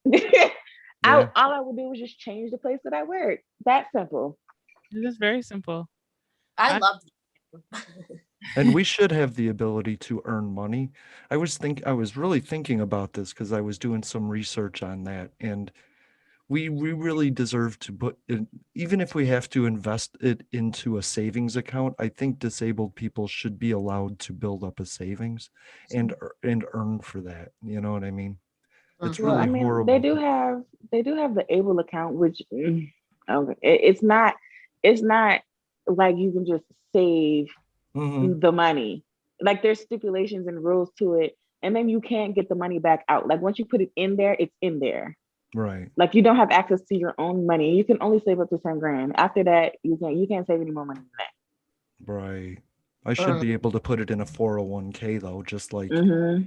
[SPEAKER 1] all I would do was just change the place that I work. That simple.
[SPEAKER 2] It is very simple.
[SPEAKER 4] I loved it.
[SPEAKER 3] And we should have the ability to earn money. I was really thinking about this because I was doing some research on that, and we really deserve to put in, even if we have to invest it into a savings account. I think disabled people should be allowed to build up a savings and earn for that. You know what I mean? It's really horrible.
[SPEAKER 1] They do have the able account, which okay, it's not like you can just save the money. Like there's stipulations and rules to it, and then you can't get the money back out. Like once you put it in there, it's in there.
[SPEAKER 3] Right.
[SPEAKER 1] Like you don't have access to your own money. You can only save up to 10 grand. After that, you can't save any more money than that.
[SPEAKER 3] Right. I should be able to put it in a 401k though, just like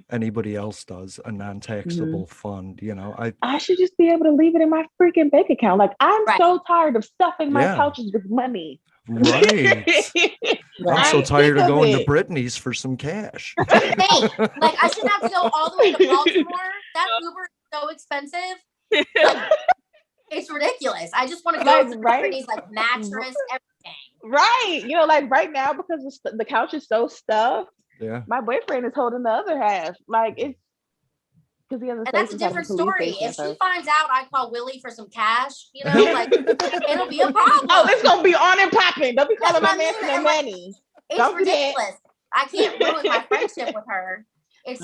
[SPEAKER 3] anybody else does, a non-taxable fund, you know.
[SPEAKER 1] I should just be able to leave it in my freaking bank account. Like I'm so tired of stuffing my couches with money.
[SPEAKER 3] Right. I'm so tired of going to Brittany's for some cash.
[SPEAKER 4] Like I shouldn't have to go all the way to Baltimore. That Uber is so expensive. Like, it's ridiculous. I just want to go to Brittany's, like mattress, everything.
[SPEAKER 1] Right. You know, like right now because the couch is so stuffed.
[SPEAKER 3] Yeah.
[SPEAKER 1] My boyfriend is holding the other half. Like it's because he has a
[SPEAKER 4] that's a different story. If she finds out I call Willie for some cash, you know, like it'll be a problem.
[SPEAKER 1] Oh, it's gonna be on and popping. Don't be calling my man for no money.
[SPEAKER 4] It's ridiculous. I can't ruin my friendship with her.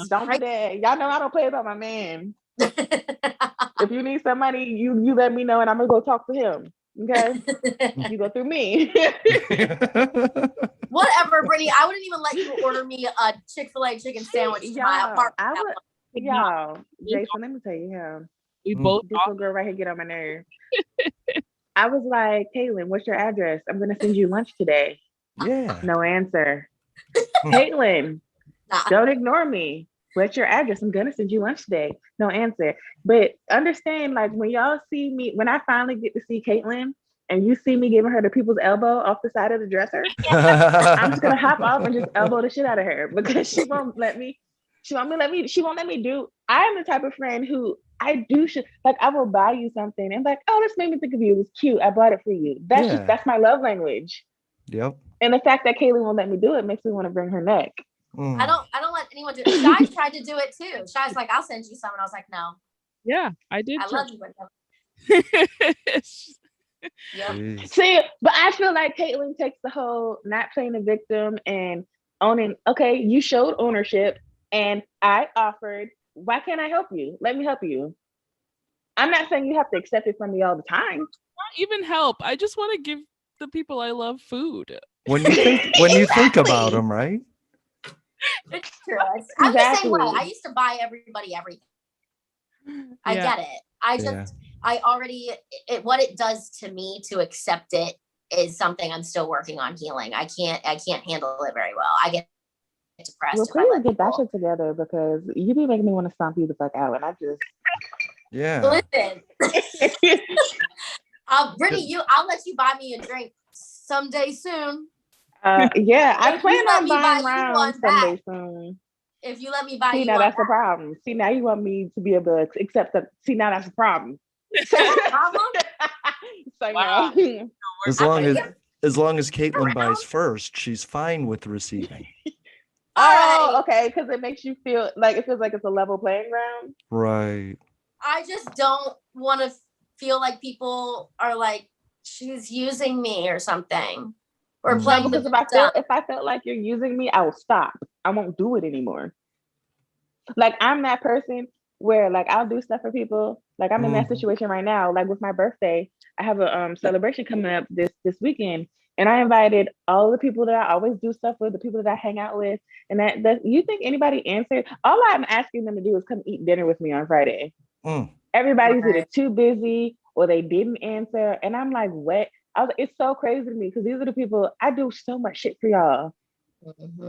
[SPEAKER 1] Don't do that. Y'all know I don't play about my man. If you need some money, you let me know and I'm gonna go talk to him. Okay? You go through me.
[SPEAKER 4] Whatever, Brittany. I wouldn't even let you order me a Chick-fil-A chicken sandwich to my apartment.
[SPEAKER 1] Y'all, Jason, let me tell you him.
[SPEAKER 2] We both
[SPEAKER 1] This little girl right here get on my nerve. I was like, Caitlin, what's your address? I'm gonna send you lunch today.
[SPEAKER 3] Yeah.
[SPEAKER 1] No answer. Caitlin, don't ignore me. What's your address? I'm gonna send you lunch today. No answer. But understand, like when y'all see me, when I finally get to see Caitlin and you see me giving her the people's elbow off the side of the dresser, I'm just gonna hop off and just elbow the shit out of her because she won't let me. She won't let me do. I am the type of friend who I do shit like I will buy you something and like, oh, this made me think of you. It was cute. I bought it for you. That's my love language.
[SPEAKER 3] Yep.
[SPEAKER 1] And the fact that Kaylee won't let me do it makes me want to bring her neck.
[SPEAKER 4] I don't let anyone do it. Shy tried to do it too. Shy's like, I'll send you some. And I was like, no.
[SPEAKER 2] Yeah, I did.
[SPEAKER 4] I love you, but no.
[SPEAKER 1] Yep. See, but I feel like Caitlin takes the whole not playing the victim and owning, okay, you showed ownership and I offered, why can't I help you? Let me help you. I'm not saying you have to accept it from me all the time.
[SPEAKER 2] Not even help. I just want to give the people I love food.
[SPEAKER 3] When you think about them, right?
[SPEAKER 4] It's true. I'm the same way. I used to buy everybody everything. I get it. I already, what it does to me to accept it is something I'm still working on healing. I can't handle it very well. I get depressed.
[SPEAKER 1] Well, please get that shit together because you be making me want to stomp you the fuck out, and I just.
[SPEAKER 3] Yeah.
[SPEAKER 4] Listen, Brittany, I'll let you buy me a drink someday soon.
[SPEAKER 1] Yeah, I plan on buying rounds someday soon.
[SPEAKER 4] If you let me buy
[SPEAKER 1] you now that's the problem. See, now you want me to be able to accept that. See, now that's the problem.
[SPEAKER 2] Wow.
[SPEAKER 3] As long as Caitlin buys first, she's fine with receiving.
[SPEAKER 1] Okay, because it makes you feel like it feels like it's a level playing ground.
[SPEAKER 3] Right.
[SPEAKER 4] I just don't want to feel like people are like she's using me or something. Or playing
[SPEAKER 1] because if I felt like you're using me, I will stop. I won't do it anymore. Like I'm that person where like I'll do stuff for people. Like I'm in that situation right now. Like with my birthday, I have a celebration coming up this weekend, and I invited all the people that I always do stuff with, the people that I hang out with, and that you think anybody answered? All I'm asking them to do is come eat dinner with me on Friday. Everybody's either too busy or they didn't answer, and I'm like, what? It's so crazy to me because these are the people I do so much shit for y'all.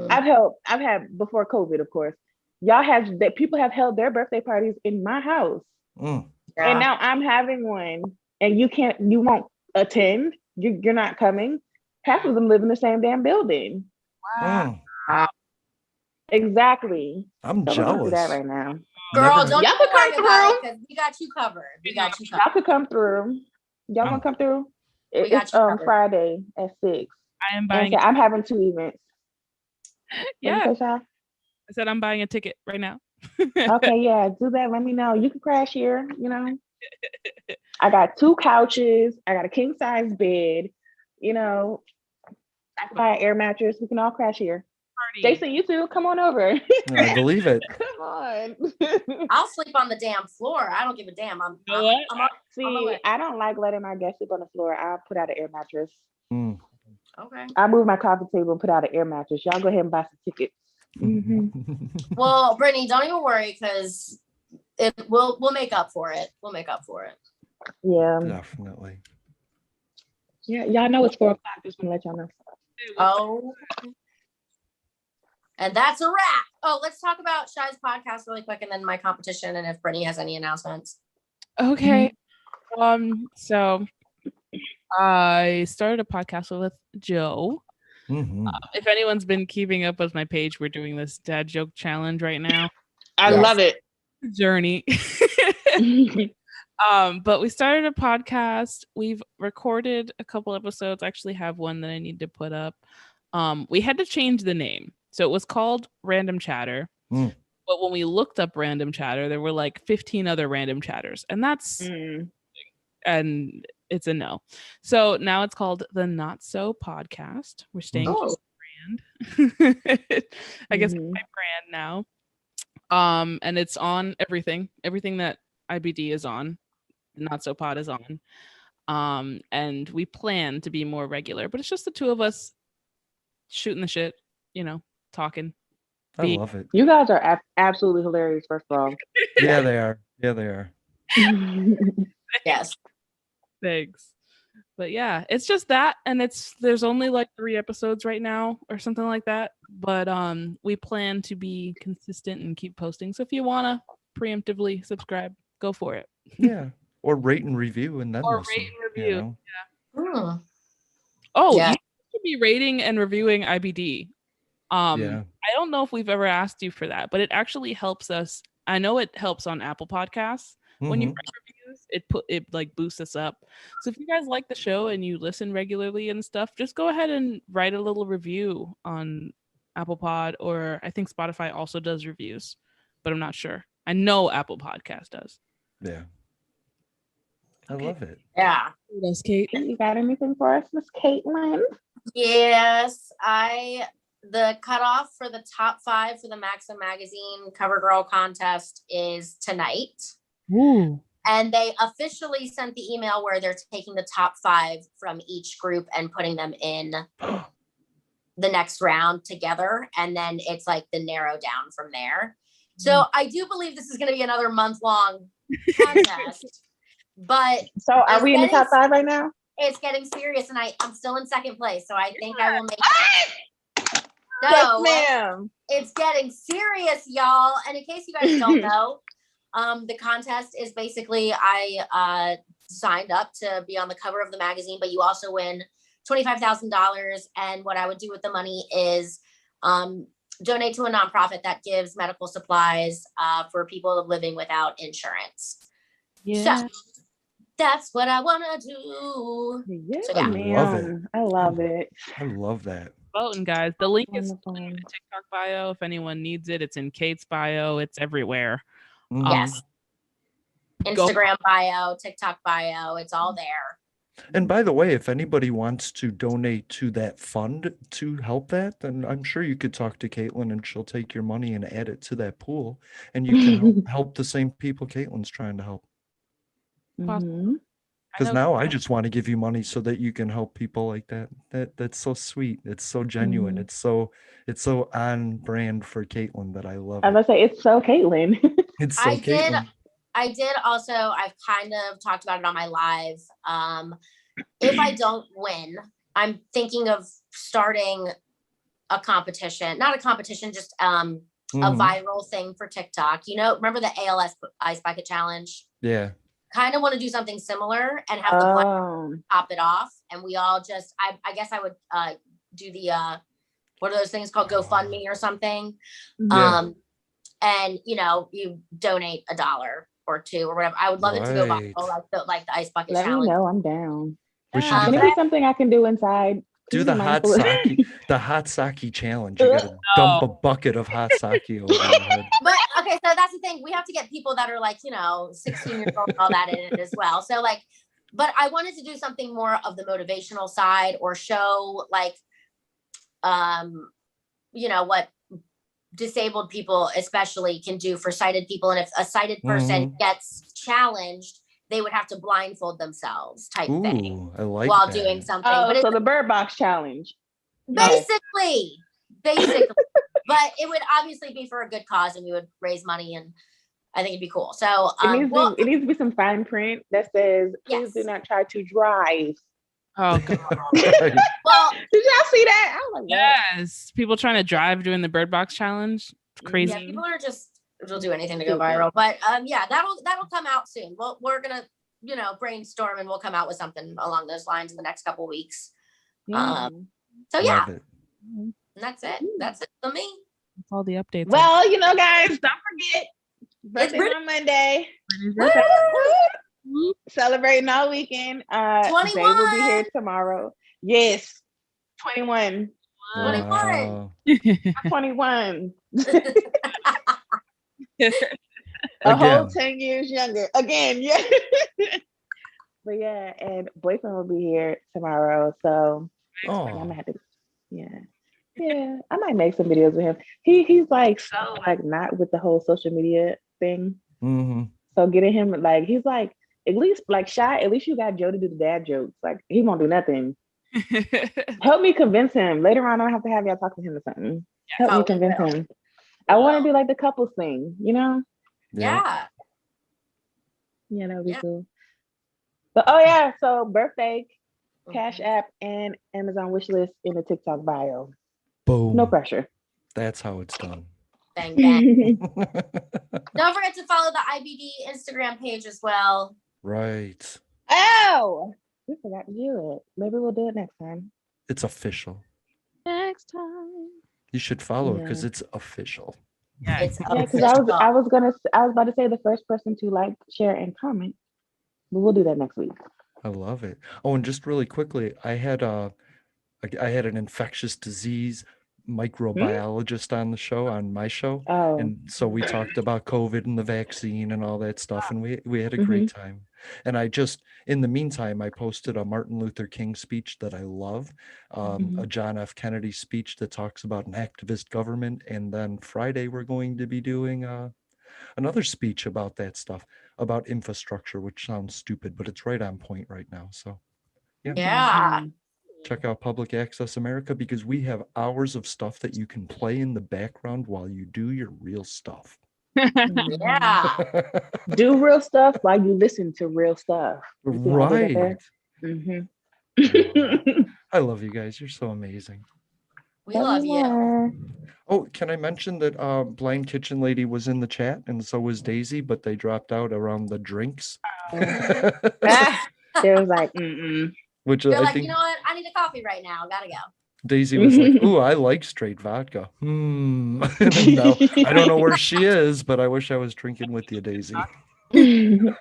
[SPEAKER 1] I've had before COVID, of course. Y'all have that people have held their birthday parties in my house. And now I'm having one and you won't attend. You're not coming. Half of them live in the same damn building.
[SPEAKER 2] Wow.
[SPEAKER 3] I'm
[SPEAKER 1] Exactly. So
[SPEAKER 3] jealous.
[SPEAKER 1] we're going through that right now.
[SPEAKER 4] Girl, don't y'all could come through because we got you covered.
[SPEAKER 1] Y'all could come through. Y'all want to come through? It's Friday at 6.
[SPEAKER 2] I am buying.
[SPEAKER 1] I'm having 2 events.
[SPEAKER 2] Yeah. I said I'm buying a ticket right now.
[SPEAKER 1] Okay, yeah, do that. Let me know. You can crash here, I got 2 couches. I got a king size bed. I can buy an air mattress. We can all crash here. Party. Jason, you too. Come on over.
[SPEAKER 3] I believe it.
[SPEAKER 1] Come on.
[SPEAKER 4] I'll sleep on the damn floor. I don't give a damn.
[SPEAKER 1] I don't like letting my guests sleep on the floor. I'll put out an air mattress.
[SPEAKER 4] Okay.
[SPEAKER 1] I'll move my coffee table and put out an air mattress. Y'all go ahead and buy some tickets.
[SPEAKER 4] Well, Brittany, don't even worry because we'll make up for it. We'll make up for it.
[SPEAKER 1] Yeah.
[SPEAKER 3] Definitely.
[SPEAKER 1] Yeah, y'all know it's 4 o'clock. Just want to let y'all know.
[SPEAKER 4] Oh. And that's a wrap. Oh, let's talk about Shy's podcast really quick and then my competition and if Brittany has any announcements.
[SPEAKER 2] Okay. So I started a podcast with Joe. If anyone's been keeping up with my page, we're doing this dad joke challenge right now.
[SPEAKER 1] I love it.
[SPEAKER 2] Journey. But we started a podcast. We've recorded a couple episodes. I actually have one that I need to put up. We had to change the name. So it was called Random Chatter. But when we looked up Random Chatter, there were like 15 other random chatters. And that's and it's a no. So now it's called the Not So Podcast. We're staying to brand. I guess it's my brand now. And it's on everything that IBD is on. Not So Pod is on. And we plan to be more regular, but it's just the 2 of us shooting the shit, talking.
[SPEAKER 3] I love it.
[SPEAKER 1] You guys are absolutely hilarious, first of all.
[SPEAKER 3] Yeah, they are. Yeah, they are.
[SPEAKER 4] Yes.
[SPEAKER 2] Thanks. But yeah, it's just that, and there's only like 3 episodes right now or something like that. But we plan to be consistent and keep posting. So if you wanna preemptively subscribe, go for it.
[SPEAKER 3] Yeah. Or rate and review and then
[SPEAKER 2] Or
[SPEAKER 3] listen.
[SPEAKER 2] rate and review.
[SPEAKER 3] You know?
[SPEAKER 2] Oh,
[SPEAKER 4] Yeah.
[SPEAKER 2] you should be rating and reviewing IBD.
[SPEAKER 3] Yeah.
[SPEAKER 2] I don't know if we've ever asked you for that, but it actually helps us. I know it helps on Apple Podcasts. When you
[SPEAKER 3] Mhm.
[SPEAKER 2] write reviews, it like boosts us up. So if you guys like the show and you listen regularly and stuff, just go ahead and write a little review on Apple Pod, or I think Spotify also does reviews, but I'm not sure. I know Apple Podcast does.
[SPEAKER 3] Yeah. I
[SPEAKER 2] Okay.
[SPEAKER 3] love it.
[SPEAKER 4] Yeah.
[SPEAKER 2] Yes, Kate.
[SPEAKER 1] You got anything for us, Miss Caitlin?
[SPEAKER 4] Yes, the cutoff for the top 5 for the Maxim Magazine Cover Girl contest is tonight.
[SPEAKER 2] Ooh.
[SPEAKER 4] And they officially sent the email where they're taking the top 5 from each group and putting them in the next round together. And then it's like the narrow down from there. So I do believe this is going to be another month-long contest. But
[SPEAKER 1] So are we in the top 5 right now?
[SPEAKER 4] it's getting serious, and I'm still in second place, so I think I will make it.
[SPEAKER 1] Yes,
[SPEAKER 4] So
[SPEAKER 1] ma'am.
[SPEAKER 4] it's getting serious, y'all. And in case you guys don't know, the contest is basically I signed up to be on the cover of the magazine, but you also win $25,000. And what I would do with the money is donate to a nonprofit that gives medical supplies for people living without insurance.
[SPEAKER 2] Yeah.
[SPEAKER 4] So that's what I want to do.
[SPEAKER 1] Yes,
[SPEAKER 4] So, yeah.
[SPEAKER 3] Love it.
[SPEAKER 1] I love it.
[SPEAKER 3] I love that.
[SPEAKER 2] Voting, guys. The link is
[SPEAKER 1] Wonderful.
[SPEAKER 2] in my TikTok bio. If anyone needs it, it's in Kate's bio. It's everywhere.
[SPEAKER 3] Mhm.
[SPEAKER 4] Yes. Instagram bio, TikTok bio, it's all there.
[SPEAKER 3] And by the way, if anybody wants to donate to that fund to help that, then I'm sure you could talk to Caitlin and she'll take your money and add it to that pool. And you can help the same people Caitlin's trying to help.
[SPEAKER 1] Mhm.
[SPEAKER 3] Because now I just want to give you money so that you can help people like that. That's so sweet. It's so genuine. It's so on brand for Caitlin that I love
[SPEAKER 1] I
[SPEAKER 3] it.
[SPEAKER 1] was gonna say it's so Caitlin.
[SPEAKER 4] I've kind of talked about it on my live. If I don't win, I'm thinking of starting a competition, not a competition, just a viral thing for TikTok. You know, remember the ALS Ice Bucket Challenge?
[SPEAKER 3] Yeah.
[SPEAKER 4] Kind of want to do something similar and have the blind top it off. And we all just, I guess I would do the, what are those things called? GoFundMe or something.
[SPEAKER 3] Yeah.
[SPEAKER 4] And, you know, you donate $1 or $2 or whatever. I would love it to go viral, like the Ice Bucket Challenge.
[SPEAKER 1] Let me know, I'm down.
[SPEAKER 3] We should
[SPEAKER 1] Can it be something I can do inside?
[SPEAKER 3] Do the hot sake challenge. You gotta dump a bucket of hot sake over your head.
[SPEAKER 4] But okay, so that's the thing. We have to get people that are like, you know, 16 years old and all that in it as well. So like, but I wanted to do something more of the motivational side or show like, you know, what disabled people especially can do for sighted people. And if a sighted person gets challenged, they would have to blindfold themselves type thing while doing something.
[SPEAKER 1] Oh, but so the Bird Box challenge.
[SPEAKER 4] Basically. But it would obviously be for a good cause and we would raise money and I think it'd be cool. So
[SPEAKER 1] it needs to be some fine print that says, please do not try to drive.
[SPEAKER 2] Oh god.
[SPEAKER 4] Well,
[SPEAKER 1] did y'all see that? I was like,
[SPEAKER 2] yes. People trying to drive doing the Bird Box challenge. It's crazy.
[SPEAKER 4] Yeah, people are will do anything to go viral. But yeah, that'll come out soon. Well, we're gonna, you know, brainstorm and we'll come out with something along those lines in the next couple weeks. So yeah. And that's it. That's it for me.
[SPEAKER 2] That's all the updates.
[SPEAKER 1] Well, you know, guys, don't forget. Birthday's on Monday. Celebrating all weekend.
[SPEAKER 4] 21.
[SPEAKER 1] Zay will be here tomorrow. Yes. 21. 21. A whole 10 years younger. Again, yeah. But yeah, and boyfriend will be here tomorrow. So I'm gonna have to, yeah. I might make some videos with him. He's like so like not with the whole social media thing. So getting him like he's like at least like shy. At least you got Joe to do the dad jokes. Like he won't do nothing. Help me convince him. Later on, I'll have to have y'all talk to him or something. Help me convince him. I want to do like the couples thing, you know?
[SPEAKER 4] Yeah.
[SPEAKER 1] Yeah, that would be
[SPEAKER 4] Yeah.
[SPEAKER 1] cool. But oh yeah, so birthday, Cash
[SPEAKER 4] Mhm.
[SPEAKER 1] App, and Amazon wish list in the TikTok bio.
[SPEAKER 3] Boom.
[SPEAKER 1] No pressure.
[SPEAKER 3] That's how it's done.
[SPEAKER 4] Bang bang. Don't forget to follow the IBD Instagram page as well.
[SPEAKER 3] Right.
[SPEAKER 1] Oh, we forgot to do it. Maybe we'll do it next time.
[SPEAKER 3] It's official.
[SPEAKER 2] Next time.
[SPEAKER 3] You should follow it because
[SPEAKER 1] Yeah.
[SPEAKER 3] it's official.
[SPEAKER 2] Yeah.
[SPEAKER 4] It's
[SPEAKER 1] Yeah, because
[SPEAKER 4] official.
[SPEAKER 1] I was about to say the first person to like, share, and comment. But we'll do that next week.
[SPEAKER 3] I love it. Oh, and just really quickly, I had an infectious disease microbiologist on my show,
[SPEAKER 1] Oh.
[SPEAKER 3] and so we talked about COVID and the vaccine and all that stuff, and we had a great time. And in the meantime, I posted a Martin Luther King speech that I love, a John F. Kennedy speech that talks about an activist government, and then Friday we're going to be doing another speech about that stuff, about infrastructure, which sounds stupid, but it's right on point right now. So
[SPEAKER 4] Yeah.
[SPEAKER 3] check out Public Access America because we have hours of stuff that you can play in the background while you do your real stuff.
[SPEAKER 4] Yeah.
[SPEAKER 1] Do real stuff while you listen to real stuff. You see how I did that
[SPEAKER 3] Right.
[SPEAKER 1] there?
[SPEAKER 3] I love you guys. You're so amazing.
[SPEAKER 4] We love you.
[SPEAKER 3] Oh, can I mention that Blind Kitchen Lady was in the chat and so was Daisy, but they dropped out around the drinks.
[SPEAKER 1] They was like,
[SPEAKER 3] Which
[SPEAKER 4] They're
[SPEAKER 3] I
[SPEAKER 4] like,
[SPEAKER 3] think
[SPEAKER 4] you know what? I need a coffee right now. Gotta go.
[SPEAKER 3] Daisy was like, ooh, I like straight vodka. And now I don't know where she is, but I wish I was drinking with you, Daisy.
[SPEAKER 4] Same.